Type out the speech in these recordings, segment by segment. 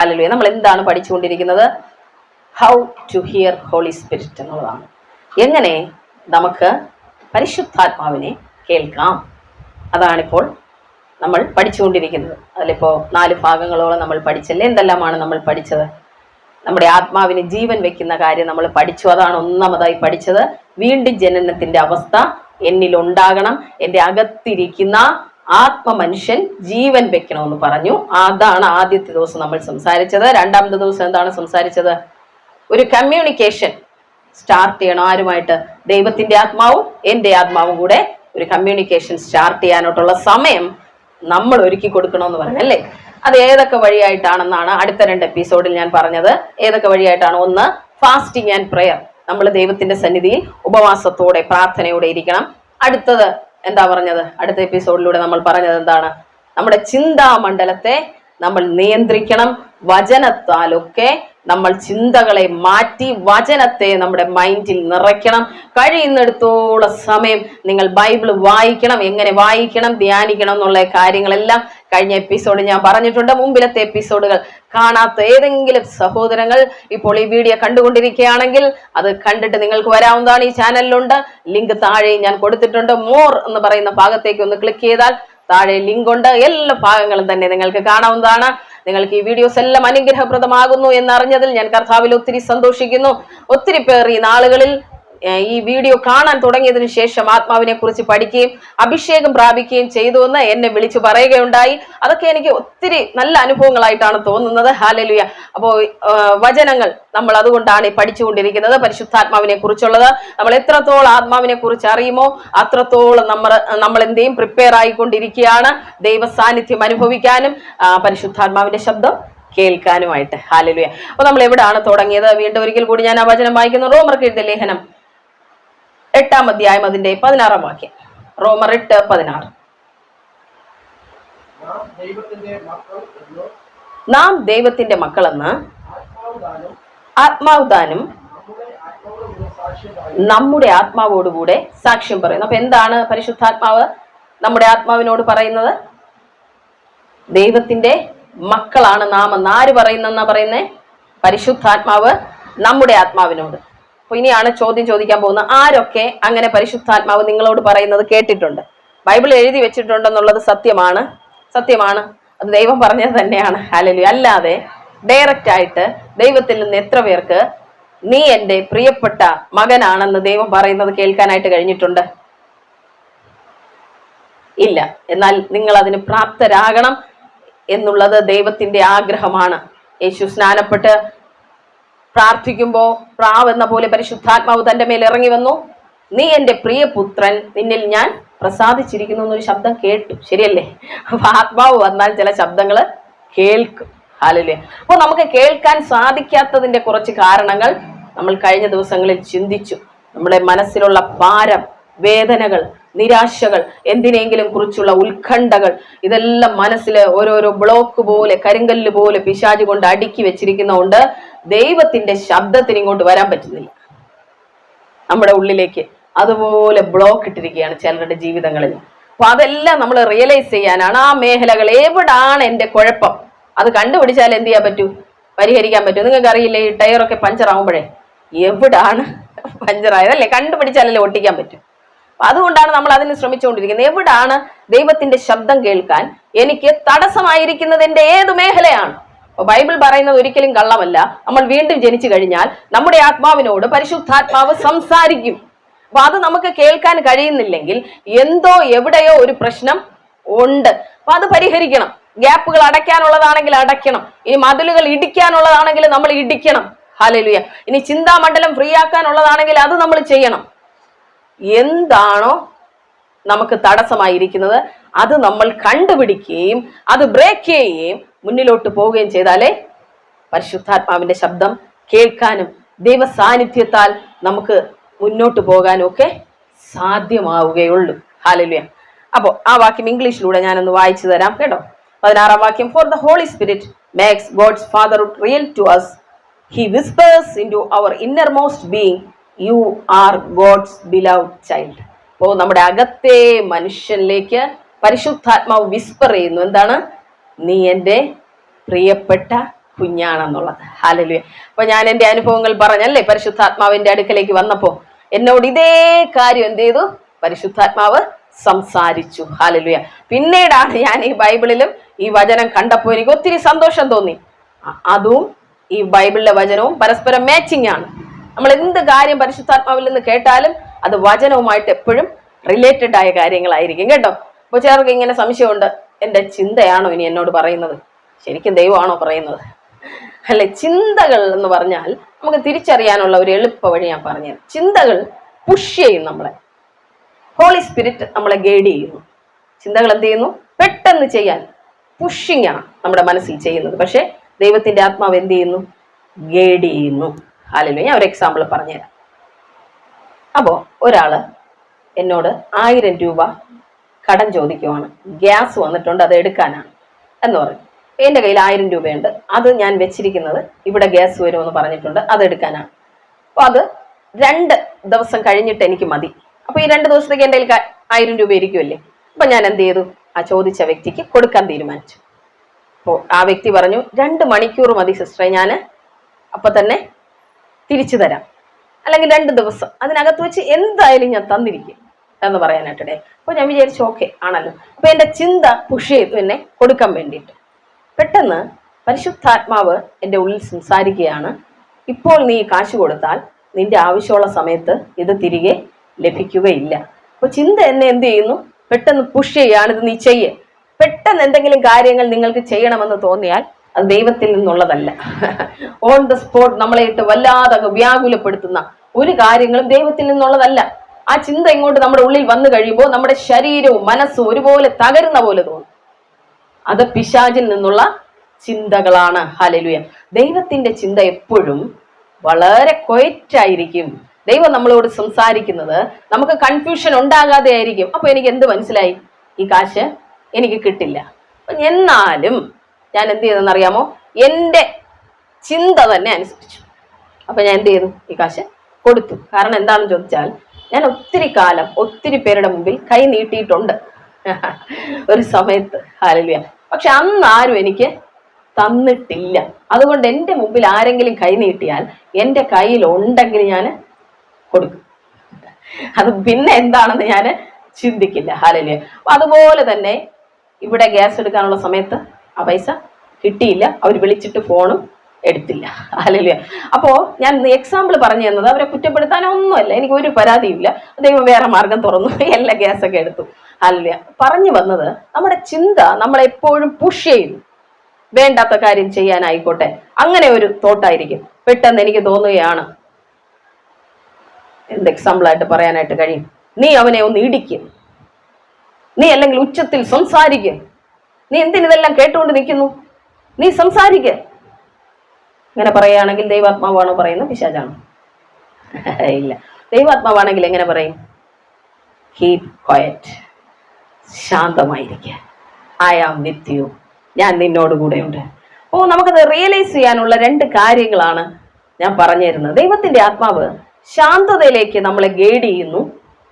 Hallelujah. നമ്മൾ എന്താണ് പഠിച്ചുകൊണ്ടിരിക്കുന്നത്? How to hear holy spirit എന്നുള്ളതാണ്. എങ്ങനെ നമുക്ക് പരിശുദ്ധാത്മാവിനെ കേൾക്കാം, അതാണിപ്പോൾ നമ്മൾ പഠിച്ചുകൊണ്ടിരിക്കുന്നത്. അതിലിപ്പോൾ 4 ഭാഗങ്ങളോളം നമ്മൾ പഠിച്ചല്ലേ. എന്തെല്ലാമാണ് നമ്മൾ പഠിച്ചത്? നമ്മുടെ ആത്മാവിന് ജീവൻ വെക്കുന്ന കാര്യം നമ്മൾ പഠിച്ചു. അതാണ് ഒന്നാമതായി പഠിച്ചത്. വീണ്ടും ജനനത്തിന്റെ അവസ്ഥ എന്നിലുണ്ടാകണം. എൻ്റെ അകത്തിരിക്കുന്ന ആത്മമനുഷ്യൻ ജീവൻ വെക്കണമെന്ന് പറഞ്ഞു. അതാണ് ആദ്യത്തെ ദിവസം നമ്മൾ സംസാരിച്ചത്. രണ്ടാമത്തെ ദിവസം എന്താണ് സംസാരിച്ചത്? ഒരു കമ്മ്യൂണിക്കേഷൻ സ്റ്റാർട്ട് ചെയ്യണം. ആരുമായിട്ട്? ദൈവത്തിന്റെ ആത്മാവും എൻ്റെ ആത്മാവും കൂടെ ഒരു കമ്മ്യൂണിക്കേഷൻ സ്റ്റാർട്ട് ചെയ്യാനായിട്ടുള്ള സമയം നമ്മൾ ഒരുക്കി കൊടുക്കണമെന്ന് പറഞ്ഞു അല്ലേ. അത് ഏതൊക്കെ വഴിയായിട്ടാണെന്നാണ് അടുത്ത 2 എപ്പിസോഡിൽ ഞാൻ പറഞ്ഞത്. ഏതൊക്കെ വഴിയായിട്ടാണ്? ഒന്ന്, ഫാസ്റ്റിംഗ് ആൻഡ് പ്രെയർ. നമ്മൾ ദൈവത്തിന്റെ സന്നിധിയിൽ ഉപവാസത്തോടെ പ്രാർത്ഥനയോടെ ഇരിക്കണം. അടുത്തത് എന്താ പറഞ്ഞത്? അടുത്ത എപ്പിസോഡിലൂടെ നമ്മൾ പറഞ്ഞത് എന്താണ്? നമ്മുടെ ചിന്താമണ്ഡലത്തെ നമ്മൾ നിയന്ത്രിക്കണം. വചനത്താലൊക്കെ നമ്മൾ ചിന്തകളെ മാറ്റി വചനത്തെ നമ്മുടെ മൈൻഡിൽ നിറയ്ക്കണം. കഴിയുന്നിടത്തോളം സമയം നിങ്ങൾ ബൈബിൾ വായിക്കണം. എങ്ങനെ വായിക്കണം, ധ്യാനിക്കണം എന്നുള്ള കാര്യങ്ങളെല്ലാം കഴിഞ്ഞ എപ്പിസോഡ് ഞാൻ പറഞ്ഞിട്ടുണ്ട്. മുമ്പിലത്തെ എപ്പിസോഡുകൾ കാണാത്ത ഏതെങ്കിലും സഹോദരങ്ങൾ ഇപ്പോൾ ഈ വീഡിയോ കണ്ടുകൊണ്ടിരിക്കുകയാണെങ്കിൽ അത് കണ്ടിട്ട് നിങ്ങൾക്ക് വരാവുന്നതാണ്. ഈ ചാനലിലുണ്ട്, ലിങ്ക് താഴെ ഞാൻ കൊടുത്തിട്ടുണ്ട്. മോർ എന്ന് പറയുന്ന ഭാഗത്തേക്ക് ഒന്ന് ക്ലിക്ക് ചെയ്താൽ താഴെ ലിങ്ക് ഉണ്ട്. എല്ലാ ഭാഗങ്ങളും തന്നെ നിങ്ങൾക്ക് കാണാവുന്നതാണ്. നിങ്ങൾക്ക് ഈ വീഡിയോസ് എല്ലാം അനുഗ്രഹപ്രദമാകുന്നു എന്നറിഞ്ഞതിൽ ഞാൻ കർത്താവിൽ ഒത്തിരി സന്തോഷിക്കുന്നു. ഒത്തിരി പേർ ഈ നാളുകളിൽ ഈ വീഡിയോ കാണാൻ തുടങ്ങിയതിനു ശേഷം ആത്മാവിനെ കുറിച്ച് പഠിക്കുകയും അഭിഷേകം പ്രാപിക്കുകയും ചെയ്തു എന്ന് എന്നെ വിളിച്ചു പറയുകയുണ്ടായി. അതൊക്കെ എനിക്ക് ഒത്തിരി നല്ല അനുഭവങ്ങളായിട്ടാണ് തോന്നുന്നത്. ഹല്ലേലൂയ. അപ്പോൾ വചനങ്ങൾ നമ്മൾ അതുകൊണ്ടാണ് പഠിച്ചുകൊണ്ടിരിക്കുന്നത്. പരിശുദ്ധാത്മാവിനെ കുറിച്ചുള്ളത് നമ്മൾ എത്രത്തോളം ആത്മാവിനെ കുറിച്ച് അറിയുമോ അത്രത്തോളം നമ്മൾ എന്തെയും പ്രിപ്പയർ ആയിക്കൊണ്ടിരിക്കുകയാണ് ദൈവ സാന്നിധ്യം അനുഭവിക്കാനും പരിശുദ്ധാത്മാവിന്റെ ശബ്ദം കേൾക്കാനുമായിട്ട്. ഹല്ലേലൂയ. അപ്പൊ നമ്മൾ എവിടെയാണ് തുടങ്ങിയത്? വീണ്ടും ഒരിക്കൽ കൂടി ഞാൻ ആ വചനം വായിക്കുന്നു. റോമർക്ക് എഴുതിയ ലേഖനം 8-ാം അധ്യായം അതിന്റെ 16-ാം വാക്യം. റോമർ 8:16. നാം ദൈവത്തിന്റെ മക്കളെന്ന് ആത്മാവുദാനും നമ്മുടെ ആത്മാവോടുകൂടെ സാക്ഷ്യം പറയുന്നു. അപ്പൊ എന്താണ് പരിശുദ്ധാത്മാവ് നമ്മുടെ ആത്മാവിനോട് പറയുന്നത്? ദൈവത്തിന്റെ മക്കളാണ് നാം എന്ന് ആര് പറയുന്നെന്നാ പറയുന്നേ? പരിശുദ്ധാത്മാവ് നമ്മുടെ ആത്മാവിനോട്. അപ്പൊ ഇനിയാണ് ചോദ്യം ചോദിക്കാൻ പോകുന്നത്. ആരൊക്കെ അങ്ങനെ പരിശുദ്ധാത്മാവ് നിങ്ങളോട് പറയുന്നത് കേട്ടിട്ടുണ്ട്? ബൈബിൾ എഴുതി വെച്ചിട്ടുണ്ടെന്നുള്ളത് സത്യമാണ്. അത് ദൈവം പറഞ്ഞത് തന്നെയാണ്. ഹല്ലേലൂയ. അല്ലാതെ ഡയറക്റ്റ് ആയിട്ട് ദൈവത്തിൽ നിന്ന് എത്ര പേർക്ക് നീ എൻ്റെ പ്രിയപ്പെട്ട മകനാണെന്ന് ദൈവം പറയുന്നത് കേൾക്കാനായിട്ട് കഴിഞ്ഞിട്ടുണ്ട്? ഇല്ല. എന്നാൽ നിങ്ങൾ അതിന് പ്രാപ്തരാകണം എന്നുള്ളത് ദൈവത്തിന്റെ ആഗ്രഹമാണ്. യേശു സ്നാനപ്പെട്ട് പ്രാർത്ഥിക്കുമ്പോൾ പ്രാവ് എന്ന പോലെ പരിശുദ്ധാത്മാവ് തന്റെ മേൽ ഇറങ്ങി വന്നു. നീ എൻ്റെ പ്രിയപുത്രൻ, നിന്നിൽ ഞാൻ പ്രസാദിച്ചിരിക്കുന്നു എന്നൊരു ശബ്ദം കേട്ടു. ശരിയല്ലേ? അപ്പൊ ആത്മാവ് വന്നാൽ ചില ശബ്ദങ്ങൾ കേൾക്കും. ഹല്ലേലൂയ. അപ്പോൾ നമുക്ക് കേൾക്കാൻ സാധിക്കാത്തതിന്റെ കുറച്ച് കാരണങ്ങൾ നമ്മൾ കഴിഞ്ഞ ദിവസങ്ങളിൽ ചിന്തിച്ചു. നമ്മുടെ മനസ്സിലുള്ള ഭാരം, വേദനകൾ, നിരാശകൾ, എന്തിനെങ്കിലും കുറിച്ചുള്ള ഉത്കണ്ഠകൾ, ഇതെല്ലാം മനസ്സിൽ ഓരോരോ ബ്ലോക്ക് പോലെ, കരിങ്കല്ല് പോലെ പിശാച് കൊണ്ട് അടുക്കി വെച്ചിരിക്കുന്നതുകൊണ്ട് ദൈവത്തിന്റെ ശബ്ദത്തിന് ഇങ്ങോട്ട് വരാൻ പറ്റുന്നില്ല. നമ്മുടെ ഉള്ളിലേക്ക് അതുപോലെ ബ്ലോക്ക് ഇട്ടിരിക്കുകയാണ് ചിലരുടെ ജീവിതങ്ങളിൽ. അപ്പൊ അതെല്ലാം നമ്മൾ റിയലൈസ് ചെയ്യാനാണ്. ആ മേഖലകൾ എവിടാണ് എൻ്റെ കുഴപ്പം, അത് കണ്ടുപിടിച്ചാൽ എന്ത് ചെയ്യാൻ പറ്റൂ? പരിഹരിക്കാൻ പറ്റൂ. നിങ്ങൾക്ക് അറിയില്ലേ, ഈ ടയറൊക്കെ പഞ്ചർ ആവുമ്പോഴേ എവിടാണ് പഞ്ചറായതല്ലേ കണ്ടുപിടിച്ചാലല്ലേ ഒട്ടിക്കാൻ പറ്റും. അതുകൊണ്ടാണ് നമ്മൾ അതിന് ശ്രമിച്ചുകൊണ്ടിരിക്കുന്നത്. എവിടാണ് ദൈവത്തിന്റെ ശബ്ദം കേൾക്കാൻ എനിക്ക് തടസ്സമായിരിക്കുന്നതിന്റെ ഏത് മേഖലയാണ്? അപ്പൊ ബൈബിൾ പറയുന്നത് ഒരിക്കലും കള്ളമല്ല. നമ്മൾ വീണ്ടും ജനിച്ചു കഴിഞ്ഞാൽ നമ്മുടെ ആത്മാവിനോട് പരിശുദ്ധാത്മാവ് സംസാരിക്കും. അപ്പൊ അത് നമുക്ക് കേൾക്കാൻ കഴിയുന്നില്ലെങ്കിൽ എന്തോ എവിടെയോ ഒരു പ്രശ്നം ഉണ്ട്. അപ്പൊ അത് പരിഹരിക്കണം. ഗ്യാപ്പുകൾ അടയ്ക്കാനുള്ളതാണെങ്കിൽ അടയ്ക്കണം. ഇനി മതിലുകൾ ഇടിക്കാനുള്ളതാണെങ്കിൽ നമ്മൾ ഇടിക്കണം. ഹല്ലേലൂയ. ഇനി ചിന്താമണ്ഡലം ഫ്രീ ആക്കാനുള്ളതാണെങ്കിൽ അത് നമ്മൾ ചെയ്യണം. എന്താണോ നമുക്ക് തടസ്സമായിരിക്കുന്നത് അത് നമ്മൾ കണ്ടുപിടിക്കുകയും അത് ബ്രേക്ക് ചെയ്യുകയും മുന്നിലോട്ട് പോവുകയും ചെയ്താലേ പരിശുദ്ധാത്മാവിന്റെ ശബ്ദം കേൾക്കാനും ദൈവ സാന്നിധ്യത്താൽ നമുക്ക് മുന്നോട്ട് പോകാനും ഒക്കെ സാധ്യമാവുകയുള്ളൂ. ഹല്ലേലൂയ. അപ്പോൾ ആ വാക്യം ഇംഗ്ലീഷിലൂടെ ഞാനൊന്ന് വായിച്ചു തരാം കേട്ടോ. 16-ാം വാക്യം. For the holy spirit makes God's fatherhood real to us. He whispers into our innermost being, you are God's beloved child. അപ്പോൾ നമ്മുടെ അകത്തെ മനുഷ്യനിലേക്ക് പരിശുദ്ധാത്മാവ് വിസ്പർ ചെയ്യുന്നു. എന്താണ്? നീ എൻ്റെ പ്രിയപ്പെട്ട കുഞ്ഞാണെന്നുള്ളത്. ഹല്ലേലൂയ. അപ്പൊ ഞാൻ എൻ്റെ അനുഭവങ്ങൾ പറഞ്ഞല്ലേ, പരിശുദ്ധാത്മാവിന്റെ അടുക്കലേക്ക് വന്നപ്പോ എന്നോട് ഇതേ കാര്യം എന്ത് ചെയ്തു? പരിശുദ്ധാത്മാവ് സംസാരിച്ചു. ഹല്ലേലൂയ. പിന്നീടാണ് ഞാൻ ഈ ബൈബിളിലും ഈ വചനം കണ്ടപ്പോൾ എനിക്ക് ഒത്തിരി സന്തോഷം തോന്നി. അതും ഈ ബൈബിളിലെ വചനവും പരസ്പരം മാച്ചിങ് ആണ്. നമ്മൾ എന്ത് കാര്യം പരിശുദ്ധാത്മാവിൽ നിന്ന് കേട്ടാലും അത് വചനവുമായിട്ട് എപ്പോഴും റിലേറ്റഡ് ആയ കാര്യങ്ങളായിരിക്കും കേട്ടോ. അപ്പോൾ ചിലർക്ക് ഇങ്ങനെ സംശയമുണ്ട്, എൻ്റെ ചിന്തയാണോ ഇനി എന്നോട് പറയുന്നത്, ശരിക്കും ദൈവമാണോ പറയുന്നത്? അല്ലെ, ചിന്തകൾ എന്ന് പറഞ്ഞാൽ നമുക്ക് തിരിച്ചറിയാനുള്ള ഒരു എളുപ്പ വഴി ഞാൻ പറഞ്ഞുതരാം. ചിന്തകൾ പുഷ് ചെയ്യും നമ്മളെ. ഹോളി സ്പിരിറ്റ് നമ്മളെ ഗൈഡ് ചെയ്യുന്നു. ചിന്തകൾ എന്ത് ചെയ്യുന്നു? പെട്ടെന്ന് ചെയ്യാൻ പുഷിങ് ആണ് നമ്മുടെ മനസ്സിൽ ചെയ്യുന്നത്. പക്ഷെ ദൈവത്തിന്റെ ആത്മാവ് എന്ത് ചെയ്യുന്നു? ഗൈഡ് ചെയ്യുന്നു. ഹല്ലേലൂയ. ഞാൻ ഒരു എക്സാമ്പിൾ പറഞ്ഞുതരാം. അപ്പോൾ ഒരാള് എന്നോട് 1000 രൂപ കടം ചോദിക്കുവാണ്, ഗ്യാസ് വന്നിട്ടുണ്ട്, അത് എടുക്കാനാണ് എന്ന് പറയും. എൻ്റെ കയ്യിൽ 1000 രൂപയുണ്ട്, അത് ഞാൻ വെച്ചിരിക്കുന്നത് ഇവിടെ ഗ്യാസ് വരുമെന്ന് പറഞ്ഞിട്ടുണ്ട്, അത് എടുക്കാനാണ്. അപ്പോൾ അത് 2 ദിവസം കഴിഞ്ഞിട്ട് എനിക്ക് മതി. അപ്പോൾ ഈ 2 ദിവസത്തേക്ക് എൻ്റെ കയ്യിൽ 1000 രൂപ ഇരിക്കുമല്ലേ. അപ്പം ഞാൻ എന്ത് ചെയ്തു? ആ ചോദിച്ച വ്യക്തിക്ക് കൊടുക്കാൻ തീരുമാനിച്ചു. അപ്പോൾ ആ വ്യക്തി പറഞ്ഞു, 2 മണിക്കൂർ മതി സിസ്റ്ററെ, ഞാൻ അപ്പം തന്നെ തിരിച്ചു തരാം, അല്ലെങ്കിൽ 2 ദിവസം അതിനകത്ത് വെച്ച് എന്തായാലും ഞാൻ തന്നിരിക്കും എന്ന് പറയാനായിട്ടിടെ. അപ്പോൾ ഞാൻ വിചാരിച്ചു ഓക്കെ ആണല്ലോ. അപ്പോൾ എൻ്റെ ചിന്ത പുഷ് ചെയ്തു എന്നെ കൊടുക്കാൻ വേണ്ടിയിട്ട്. പെട്ടെന്ന് പരിശുദ്ധാത്മാവ് എൻ്റെ ഉള്ളിൽ സംസാരിക്കുകയാണ്, ഇപ്പോൾ നീ കാശ് കൊടുത്താൽ നിന്റെ ആവശ്യമുള്ള സമയത്ത് ഇത് തിരികെ ലഭിക്കുകയില്ല. അപ്പോൾ ചിന്ത എന്നെ എന്ത് ചെയ്യുന്നു? പെട്ടെന്ന് പുഷ് ചെയ്യാണ്, ഇത് നീ ചെയ്യേ. പെട്ടെന്ന് എന്തെങ്കിലും കാര്യങ്ങൾ നിങ്ങൾക്ക് ചെയ്യണമെന്ന് തോന്നിയാൽ അത് ദൈവത്തിൽ നിന്നുള്ളതല്ല. ഓൺ ദ സ്പോട്ട് നമ്മളെ ഇട്ട് വല്ലാതെ വ്യാകുലപ്പെടുത്തുന്ന ഒരു കാര്യങ്ങളും ദൈവത്തിൽ നിന്നുള്ളതല്ല. ആ ചിന്ത ഇങ്ങോട്ട് നമ്മുടെ ഉള്ളിൽ വന്നു കഴിയുമ്പോൾ നമ്മുടെ ശരീരവും മനസ്സും ഒരുപോലെ തകരുന്ന പോലെ തോന്നും. അത് പിശാചിൽ നിന്നുള്ള ചിന്തകളാണ്. ഹല്ലേലൂയ. ദൈവത്തിന്റെ ചിന്ത എപ്പോഴും വളരെ ക്വയറ്റായിരിക്കും. ദൈവം നമ്മളോട് സംസാരിക്കുന്നത് നമുക്ക് കൺഫ്യൂഷൻ ഉണ്ടാകാതെ ആയിരിക്കും. അപ്പൊ എനിക്ക് എന്ത് മനസ്സിലായി? ഈ കാശ് എനിക്ക് കിട്ടില്ല. എന്നാലും ഞാൻ എന്ത് ചെയ്തെന്നറിയാമോ? എൻ്റെ ചിന്ത തന്നെ അനുസരിച്ചു. അപ്പൊ ഞാൻ എന്ത് ചെയ്തു? ഈ കാശ് കൊടുത്തു. കാരണം എന്താണെന്ന് ചോദിച്ചാൽ, ഞാൻ ഒത്തിരി കാലം ഒത്തിരി പേരുടെ മുമ്പിൽ കൈ നീട്ടിയിട്ടുണ്ട് ഒരു സമയത്ത്. ഹല്ലേലൂയ. പക്ഷെ അന്ന് ആരും എനിക്ക് തന്നിട്ടില്ല. അതുകൊണ്ട് എൻ്റെ മുമ്പിൽ ആരെങ്കിലും കൈ നീട്ടിയാൽ എൻ്റെ കയ്യിൽ ഉണ്ടെങ്കിൽ ഞാൻ കൊടുക്കും. അത് പിന്നെ എന്താണെന്ന് ഞാൻ ചിന്തിക്കില്ല. ഹല്ലേലൂയ. അപ്പൊ അതുപോലെ തന്നെ ഇവിടെ ഗ്യാസ് എടുക്കാനുള്ള സമയത്ത് ആ പൈസ കിട്ടിയില്ല, അവർ വിളിച്ചിട്ട് ഫോണും എടുത്തില്ല. ഹല്ലേലൂയ. അപ്പോ ഞാൻ എക്സാമ്പിൾ പറഞ്ഞു തന്നത് അവരെ കുറ്റപ്പെടുത്താനൊന്നുമല്ല, എനിക്ക് ഒരു പരാതിയില്ല. ദൈവം വേറെ മാർഗം തുറന്നു, എല്ലാ ഗ്യാസൊക്കെ എടുത്തു. ഹല്ലേലൂയ. പറഞ്ഞു വന്നത്, നമ്മുടെ ചിന്ത നമ്മളെപ്പോഴും പുഷ് ചെയ്യുന്നു. വേണ്ടാത്ത കാര്യം ചെയ്യാനായിക്കോട്ടെ, അങ്ങനെ ഒരു തോട്ടായിരിക്കും. പെട്ടെന്ന് എനിക്ക് തോന്നുകയാണ്, എന്ത് എക്സാമ്പിളായിട്ട് പറയാനായിട്ട് കഴിയും? നീ അവനെ ഒന്ന് ഇടിക്കും, നീ അല്ലെങ്കിൽ ഉച്ചത്തിൽ സംസാരിക്കും, നീ എന്തിനിതെല്ലാം കേട്ടുകൊണ്ട് നിൽക്കുന്നു, നീ സംസാരിക്ക. ഇങ്ങനെ പറയുകയാണെങ്കിൽ ദൈവാത്മാവാണോ പറയുന്നത്? പിശാചാണോ? ഇല്ല. ദൈവാത്മാവാണെങ്കിൽ എങ്ങനെ പറയും? കീപ് ക്വയറ്റ്, ശാന്തമായിരിക്കുക. ഐ ആം വിത്ത് യു, ഞാൻ നിന്നോട് കൂടെയുണ്ട്. ഓ, നമുക്കത് റിയലൈസ് ചെയ്യാനുള്ള 2 കാര്യങ്ങളാണ് ഞാൻ പറഞ്ഞു തരുന്നത്. ദൈവത്തിന്റെ ആത്മാവ് ശാന്തതയിലേക്ക് നമ്മളെ ഗൈഡ് ചെയ്യുന്നു.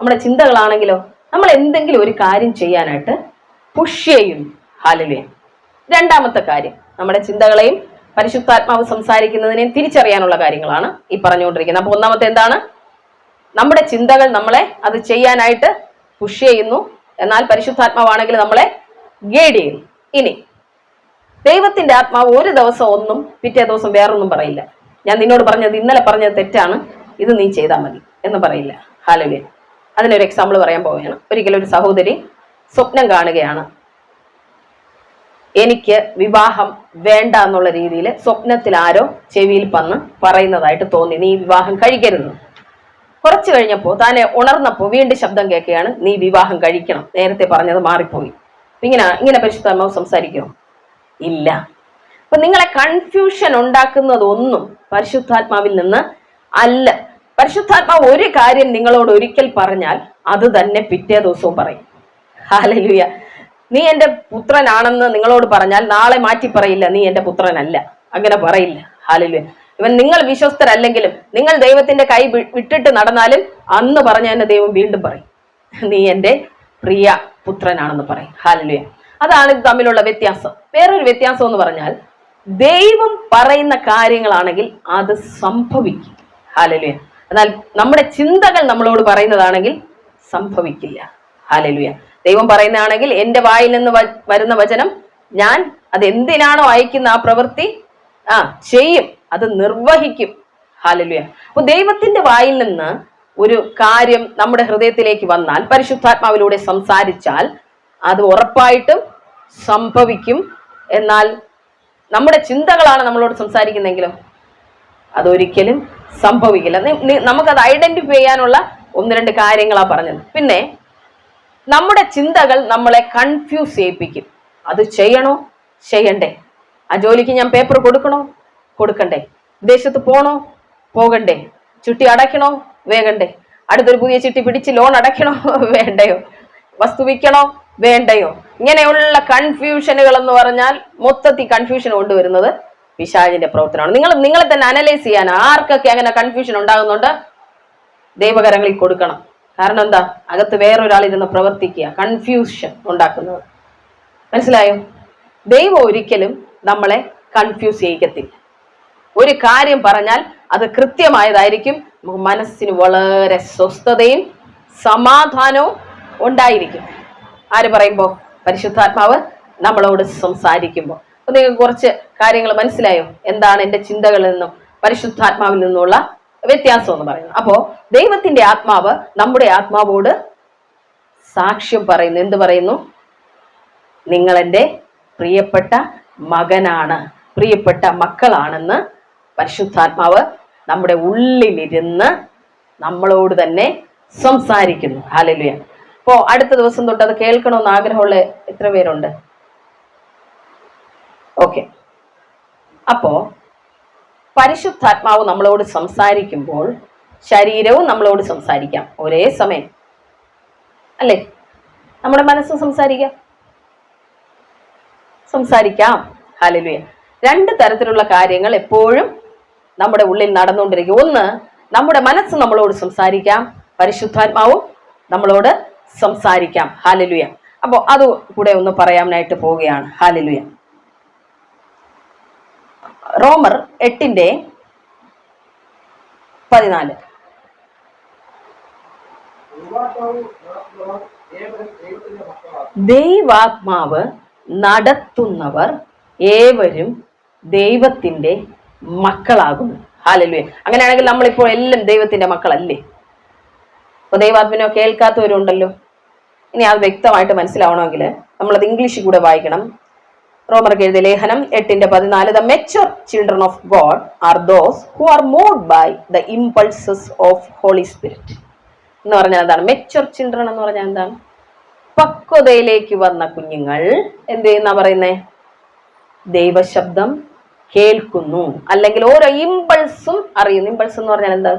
നമ്മുടെ ചിന്തകളാണെങ്കിലോ നമ്മൾ എന്തെങ്കിലും ഒരു കാര്യം ചെയ്യാനായിട്ട് പുഷ് ചെയ്യും. ഹല്ലേലൂയ. 2ാമത്തെ കാര്യം, നമ്മുടെ ചിന്തകളെയും പരിശുദ്ധാത്മാവ് സംസാരിക്കുന്നതിനെയും തിരിച്ചറിയാനുള്ള കാര്യങ്ങളാണ് ഈ പറഞ്ഞുകൊണ്ടിരിക്കുന്നത്. അപ്പൊ 1ാമത്തെ എന്താണ്? നമ്മുടെ ചിന്തകൾ നമ്മളെ അത് ചെയ്യാനായിട്ട് പുഷ് ചെയ്യുന്നു, എന്നാൽ പരിശുദ്ധാത്മാവാണെങ്കിൽ നമ്മളെ ഗൈഡ് ചെയ്യുന്നു. ഇനി ദൈവത്തിന്റെ ആത്മാവ് ഒരു ദിവസം ഒന്നും പിറ്റേ ദിവസം വേറൊന്നും പറയില്ല. ഞാൻ നിന്നോട് പറഞ്ഞത് ഇന്നലെ പറഞ്ഞത് തെറ്റാണ്, ഇത് നീ ചെയ്താൽ മതി എന്ന് പറയില്ല. ഹല്ലേലൂയ. അതിനൊരു എക്സാമ്പിൾ പറയാൻ പോവുകയാണ്. ഒരിക്കലും ഒരു സഹോദരി സ്വപ്നം കാണുകയാണ്, എനിക്ക് വിവാഹം വേണ്ട എന്നുള്ള രീതിയിൽ സ്വപ്നത്തിൽ ആരോ ചെവിയിൽ വന്ന് പറയുന്നതായിട്ട് തോന്നി, നീ വിവാഹം കഴിക്കരുത്. കുറച്ചു കഴിഞ്ഞപ്പോൾ താനെ ഉണർന്നപ്പോൾ വീണ്ടും ശബ്ദം കേൾക്കുകയാണ്, നീ വിവാഹം കഴിക്കണം, നേരത്തെ പറഞ്ഞത് മാറിപ്പോയി. ഇങ്ങനെ പരിശുദ്ധാത്മാവ് സംസാരിക്കുമോ? ഇല്ല. അപ്പൊ നിങ്ങളെ കൺഫ്യൂഷൻ ഉണ്ടാക്കുന്നതൊന്നും പരിശുദ്ധാത്മാവിൽ നിന്ന് അല്ല. പരിശുദ്ധാത്മാവ് ഒരു കാര്യം നിങ്ങളോട് ഒരിക്കൽ പറഞ്ഞാൽ അത് തന്നെ പിറ്റേ ദിവസവും പറയും. ഹല്ലേലൂയ. നീ എൻ്റെ പുത്രനാണെന്ന് നിങ്ങളോട് പറഞ്ഞാൽ നാളെ മാറ്റി പറയില്ല, നീ എൻ്റെ പുത്രനല്ല, അങ്ങനെ പറയില്ല. ഹല്ലേലൂയ. ഇവൻ നിങ്ങൾ വിശ്വസ്തരല്ലെങ്കിലും നിങ്ങൾ ദൈവത്തിന്റെ കൈ വിട്ടിട്ട് നടന്നാലും അന്ന് പറഞ്ഞ തന്നെ ദൈവം വീണ്ടും പറയും, നീ എൻ്റെ പ്രിയ പുത്രനാണെന്ന് പറയും. ഹല്ലേലൂയ. അതാണ് ഇത് തമ്മിലുള്ള വ്യത്യാസം. വേറൊരു വ്യത്യാസം എന്ന് പറഞ്ഞാൽ, ദൈവം പറയുന്ന കാര്യങ്ങളാണെങ്കിൽ അത് സംഭവിക്കും. ഹല്ലേലൂയ. എന്നാൽ നമ്മുടെ ചിന്തകൾ നമ്മളോട് പറയുന്നതാണെങ്കിൽ സംഭവിക്കില്ല. ഹല്ലേലൂയ. ദൈവം പറയുന്നതാണെങ്കിൽ എൻ്റെ വായിൽ നിന്ന് വരുന്ന വചനം ഞാൻ അത് എന്തിനാണോ അയക്കുന്ന ആ പ്രവൃത്തി ചെയ്യും, അത് നിർവഹിക്കും. ഹല്ലേലൂയ. അപ്പൊ ദൈവത്തിന്റെ വായിൽ നിന്ന് ഒരു കാര്യം നമ്മുടെ ഹൃദയത്തിലേക്ക് വന്നാൽ, പരിശുദ്ധാത്മാവിലൂടെ സംസാരിച്ചാൽ അത് ഉറപ്പായിട്ടും സംഭവിക്കും. എന്നാൽ നമ്മുടെ ചിന്തകളാണ് നമ്മളോട് സംസാരിക്കുന്നെങ്കിലോ അതൊരിക്കലും സംഭവിക്കില്ല. നമുക്കത് ഐഡന്റിഫൈ ചെയ്യാനുള്ള 1-2 കാര്യങ്ങളാണ് പറഞ്ഞത്. പിന്നെ നമ്മുടെ ചിന്തകൾ നമ്മളെ കൺഫ്യൂസ് ചെയ്യിപ്പിക്കും. അത് ചെയ്യണോ ചെയ്യണ്ടേ, ആ ജോലിക്ക് ഞാൻ പേപ്പർ കൊടുക്കണോ കൊടുക്കണ്ടേ, വിദേശത്ത് പോണോ പോകണ്ടേ, ചുട്ടി അടയ്ക്കണോ വേഗണ്ടേ, അടുത്തൊരു പുതിയ ചിട്ടി പിടിച്ച് ലോൺ അടയ്ക്കണോ വേണ്ടയോ, വസ്തു വിൽക്കണോ വേണ്ടയോ, ഇങ്ങനെയുള്ള കൺഫ്യൂഷനുകൾ എന്ന് പറഞ്ഞാൽ മൊത്തത്തിൽ കൺഫ്യൂഷൻ കൊണ്ടുവരുന്നത് പിശാചിന്റെ പ്രവർത്തനമാണ്. നിങ്ങളെ തന്നെ അനലൈസ് ചെയ്യാൻ ആർക്കൊക്കെ അങ്ങനെ കൺഫ്യൂഷൻ ഉണ്ടാകുന്നുണ്ട് ദൈവകരങ്ങളിൽ കൊടുക്കണം. കാരണം എന്താ, അകത്ത് വേറൊരാൾ ഇരുന്ന് പ്രവർത്തിക്കുക, കൺഫ്യൂഷൻ ഉണ്ടാക്കുന്നത്. മനസ്സിലായോ? ദൈവം ഒരിക്കലും നമ്മളെ കൺഫ്യൂസ് ചെയ്യിക്കത്തില്ല. ഒരു കാര്യം പറഞ്ഞാൽ അത് കൃത്യമായതായിരിക്കും. നമുക്ക് മനസ്സിന് വളരെ സ്വസ്ഥതയും സമാധാനവും ഉണ്ടായിരിക്കും. ആര് പറയുമ്പോൾ? പരിശുദ്ധാത്മാവ് നമ്മളോട് സംസാരിക്കുമ്പോൾ. അപ്പൊ നിങ്ങൾക്ക് കുറച്ച് കാര്യങ്ങൾ മനസ്സിലായോ? എന്താണ് എൻ്റെ ചിന്തകളിൽ നിന്നും പരിശുദ്ധാത്മാവിൽ നിന്നുള്ള വ്യത്യാസം എന്ന് പറയുന്നത്. അപ്പോ ദൈവത്തിന്റെ ആത്മാവ് നമ്മുടെ ആത്മാവോട് സാക്ഷ്യം പറയുന്നു. എന്ത് പറയുന്നു? നിങ്ങൾ എൻ്റെ പ്രിയപ്പെട്ട മകനാണ്, പ്രിയപ്പെട്ട മക്കളാണെന്ന് പരിശുദ്ധാത്മാവ് നമ്മുടെ ഉള്ളിലിരുന്ന് നമ്മളോട് തന്നെ സംസാരിക്കുന്നു. ഹല്ലേലൂയ. അപ്പോ അടുത്ത ദിവസം തൊട്ട് അത് കേൾക്കണമെന്ന് ആഗ്രഹമുള്ള എത്ര പേരുണ്ട്? ഓക്കെ. അപ്പോ പരിശുദ്ധാത്മാവ് നമ്മളോട് സംസാരിക്കുമ്പോൾ ശരീരവും നമ്മളോട് സംസാരിക്കാം ഒരേ സമയം, അല്ലേ? നമ്മുടെ മനസ്സ് സംസാരിക്കാം. ഹല്ലേലൂയ. 2 തരത്തിലുള്ള കാര്യങ്ങൾ എപ്പോഴും നമ്മുടെ ഉള്ളിൽ നടന്നുകൊണ്ടിരിക്കും. ഒന്ന്, നമ്മുടെ മനസ്സ് നമ്മളോട് സംസാരിക്കാം, പരിശുദ്ധാത്മാവും നമ്മളോട് സംസാരിക്കാം. ഹല്ലേലൂയ. അപ്പോൾ അത് കൂടെ ഒന്ന് പറയാനായിട്ട് പോവുകയാണ്. ഹല്ലേലൂയ. റോമർ 8:14. ദൈവാത്മാവ് നടത്തുന്നവർ ഏവരും ദൈവത്തിന്റെ മക്കളാകുന്നു. ഹല്ലേലൂയ. അങ്ങനെയാണെങ്കിൽ നമ്മളിപ്പോൾ എല്ലാം ദൈവത്തിന്റെ മക്കളല്ലേ? അപ്പൊ ദൈവാത്മാവിനെ കേൾക്കാത്തവരുണ്ടല്ലോ. ഇനി അത് വ്യക്തമായിട്ട് മനസ്സിലാവണമെങ്കിൽ നമ്മളത് ഇംഗ്ലീഷിൽ കൂടെ വായിക്കണം. റോമർക്ക് എഴുതിയ ലേഖനം 8:14. The mature children of God are those who are moved by the impulses of Holy Spirit. എന്ന് പറഞ്ഞാൽ എന്താണ്? മെച്ചുവർ ചിൽഡ്രൻ എന്ന് പറഞ്ഞാൽ എന്താണ്? പക്വതയിലേക്ക് വന്ന കുഞ്ഞുങ്ങൾ എന്ത് ചെയ്യുന്ന പറയുന്നേ? ദൈവശബ്ദം കേൾക്കുന്നു, അല്ലെങ്കിൽ ഓരോ ഇമ്പൾസും അറിയുന്നു. ഇമ്പൾസ് എന്ന് പറഞ്ഞാൽ എന്താ?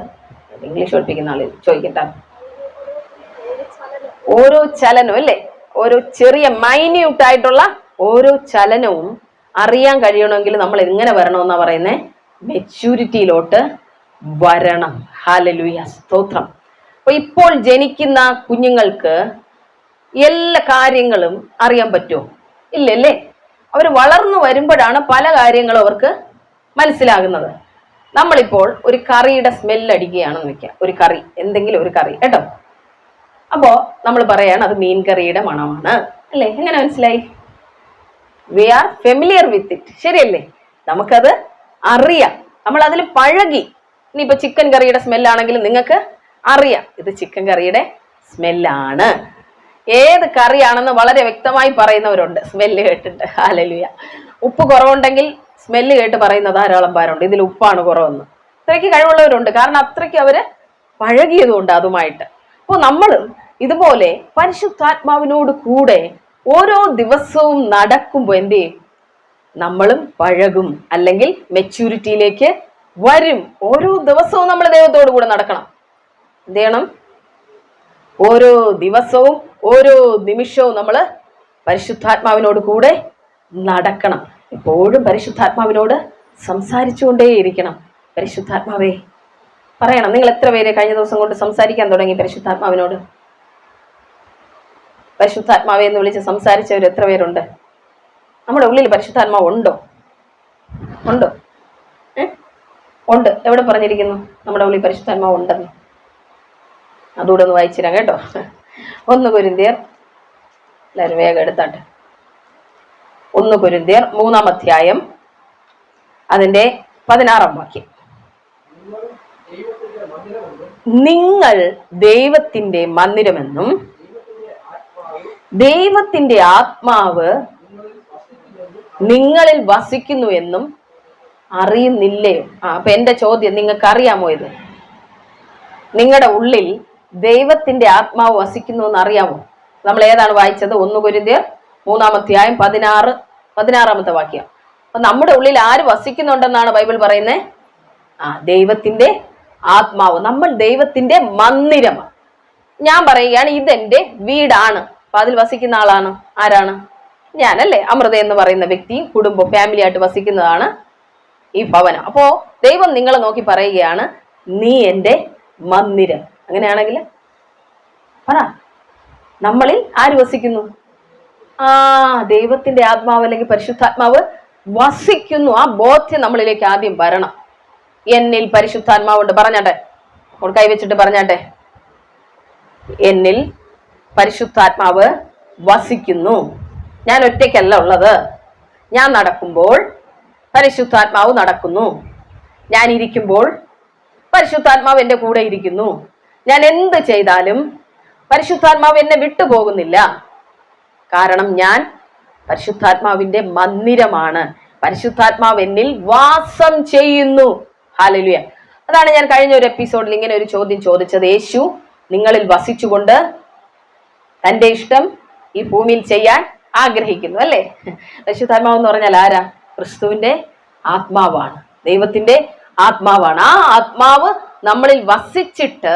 ഇംഗ്ലീഷ് പഠിപ്പിക്കുന്ന ആള് ചോദിക്കട്ടെ. ഓരോ ചലനവും, അല്ലേ? ഓരോ ചെറിയ മൈന്യൂട്ട് ആയിട്ടുള്ള ഓരോ ചലനവും അറിയാൻ കഴിയണമെങ്കിൽ നമ്മൾ എങ്ങനെ വരണമെന്നാ പറയുന്നേ? മെച്യൂരിറ്റിയിലോട്ട് വരണം. ഹല്ലേലൂയ, സ്തോത്രം. അപ്പൊ ഇപ്പോൾ ജനിക്കുന്ന കുഞ്ഞുങ്ങൾക്ക് എല്ലാ കാര്യങ്ങളും അറിയാൻ പറ്റുമോ? ഇല്ലല്ലേ. അവർ വളർന്നു വരുമ്പോഴാണ് പല കാര്യങ്ങളും അവർക്ക് മനസ്സിലാകുന്നത്. നമ്മളിപ്പോൾ ഒരു കറിയുടെ സ്മെല്ല് അടിക്കുകയാണെന്ന് വെക്കാം, ഒരു കറി, എന്തെങ്കിലും ഒരു കറി കേട്ടോ. അപ്പോ നമ്മൾ പറയാണ് അത് മീൻ കറിയുടെ മണമാണ്, അല്ലേ? എങ്ങനെ മനസ്സിലായി? We are familiar with it, ശരിയല്ലേ? നമുക്കത് അറിയാം, നമ്മൾ അതിൽ പഴകി. ഇനിയിപ്പോ ചിക്കൻ കറിയുടെ സ്മെല്ലാണെങ്കിലും നിങ്ങൾക്ക് അറിയാം ഇത് ചിക്കൻ കറിയുടെ സ്മെല്ലാണ്. ഏത് കറിയാണെന്ന് വളരെ വ്യക്തമായി പറയുന്നവരുണ്ട് സ്മെല്ല് കേട്ടിട്ട്. ഹല്ലേലൂയ. ഉപ്പ് കുറവുണ്ടെങ്കിൽ സ്മെല്ല് കേട്ട് പറയുന്ന ധാരാളം പേരുണ്ട്, ഇതിൽ ഉപ്പാണ് കുറവെന്ന്. അത്രയ്ക്ക് കഴിവുള്ളവരുണ്ട്, കാരണം അത്രയ്ക്ക് അവര് പഴകിയതുകൊണ്ട് അതുമായിട്ട്. അപ്പോൾ നമ്മളും ഇതുപോലെ പരിശുദ്ധാത്മാവിനോട് കൂടെ ഓരോ ദിവസവും നടക്കുമ്പോൾ എന്ത് ചെയ്യും? നമ്മളും പഴകും, അല്ലെങ്കിൽ മെച്യൂരിറ്റിയിലേക്ക് വരും. ഓരോ ദിവസവും നമ്മൾ ദൈവത്തോടു കൂടെ നടക്കണം. എന്ത് ചെയ്യണം? ഓരോ ദിവസവും ഓരോ നിമിഷവും നമ്മൾ പരിശുദ്ധാത്മാവിനോട് കൂടെ നടക്കണം. എപ്പോഴും പരിശുദ്ധാത്മാവിനോട് സംസാരിച്ചുകൊണ്ടേയിരിക്കണം. പരിശുദ്ധാത്മാവേ പറയണം. നിങ്ങൾ എത്ര പേര് കഴിഞ്ഞ ദിവസം കൊണ്ട് സംസാരിക്കാൻ തുടങ്ങി പരിശുദ്ധാത്മാവിനോട്? പരിശുദ്ധാത്മാവെ എന്ന് വിളിച്ച് സംസാരിച്ചവർ എത്ര പേരുണ്ട്? നമ്മുടെ ഉള്ളിൽ പരിശുദ്ധാത്മാവ് ഉണ്ടോ? ഉണ്ടോ? ഉണ്ട്. എവിടെ പറഞ്ഞിരിക്കുന്നു നമ്മുടെ ഉള്ളിൽ പരിശുദ്ധാത്മാവ് ഉണ്ടെന്ന്? അതുകൂടെ ഒന്ന് വായിച്ചിരാം കേട്ടോ. 1 കൊരിന്ത്യർ, എല്ലാവരും വേഗം എടുത്താട്ടെ. 1 കൊരിന്ത്യർ 3-ാം അധ്യായം അതിന്റെ 16-ാം വാക്യം. നിങ്ങൾ ദൈവത്തിന്റെ മന്ദിരമെന്നും ദൈവത്തിന്റെ ആത്മാവ് നിങ്ങളിൽ വസിക്കുന്നു എന്നും അറിയുന്നില്ലയോ? അപ്പൊ എന്റെ ചോദ്യം, നിങ്ങൾക്ക് അറിയാമോ ഇത്? നിങ്ങളുടെ ഉള്ളിൽ ദൈവത്തിന്റെ ആത്മാവ് വസിക്കുന്നു എന്ന് അറിയാമോ? നമ്മൾ ഏതാണ് വായിച്ചത്? 1 കൊരിന്ത്യർ 3-ാം അധ്യായം 16-ാമത്തെ വാക്യം. അപ്പൊ നമ്മുടെ ഉള്ളിൽ ആര് വസിക്കുന്നുണ്ടെന്നാണ് ബൈബിൾ പറയുന്നത്? ദൈവത്തിന്റെ ആത്മാവ്. നമ്മൾ ദൈവത്തിന്റെ മന്ദിരമാണ്. ഞാൻ പറയുകയാണ്, ഇതെന്റെ വീടാണ്. അപ്പൊ അതിൽ വസിക്കുന്ന ആളാണ് ആരാണ്? ഞാനല്ലേ? അമൃത എന്ന് പറയുന്ന വ്യക്തിയും കുടുംബം ഫാമിലി ആയിട്ട് വസിക്കുന്നതാണ് ഈ ഭവനം. അപ്പോ ദൈവം നിങ്ങളെ നോക്കി പറയുകയാണ്, നീ എൻ്റെ മന്ദിരം. അങ്ങനെയാണെങ്കിൽ പറ, നമ്മളിൽ ആര് വസിക്കുന്നു? ദൈവത്തിന്റെ ആത്മാവ് അല്ലെങ്കിൽ പരിശുദ്ധാത്മാവ് വസിക്കുന്നു. ആ ബോധ്യം നമ്മളിലേക്ക് ആദ്യം വരണം. എന്നിൽ പരിശുദ്ധാത്മാവുണ്ട്. പറഞ്ഞാട്ടെ, കൈവച്ചിട്ട് പറഞ്ഞാട്ടെ, എന്നിൽ പരിശുദ്ധാത്മാവ് വസിക്കുന്നു. ഞാൻ ഒറ്റയ്ക്കല്ല ഉള്ളത്. ഞാൻ നടക്കുമ്പോൾ പരിശുദ്ധാത്മാവ് നടക്കുന്നു. ഞാൻ ഇരിക്കുമ്പോൾ പരിശുദ്ധാത്മാവ് എൻ്റെ കൂടെ ഇരിക്കുന്നു. ഞാൻ എന്ത് ചെയ്താലും പരിശുദ്ധാത്മാവ് എന്നെ വിട്ടുപോകുന്നില്ല. കാരണം ഞാൻ പരിശുദ്ധാത്മാവിന്റെ മന്ദിരമാണ്. പരിശുദ്ധാത്മാവ് എന്നിൽ വാസം ചെയ്യുന്നു. ഹല്ലേലൂയ. അതാണ് ഞാൻ കഴിഞ്ഞ ഒരു എപ്പിസോഡിൽ ഇങ്ങനെ ഒരു ചോദ്യം ചോദിച്ചത്. യേശു നിങ്ങളിൽ വസിച്ചുകൊണ്ട് തൻ്റെ ഇഷ്ടം ഈ ഭൂമിയിൽ ചെയ്യാൻ ആഗ്രഹിക്കുന്നു, അല്ലേ? പരിശുദ്ധാത്മാവ് എന്ന് പറഞ്ഞാൽ ആരാ? ക്രിസ്തുവിന്റെ ആത്മാവാണ്, ദൈവത്തിന്റെ ആത്മാവാണ്. ആ ആത്മാവ് നമ്മളിൽ വസിച്ചിട്ട്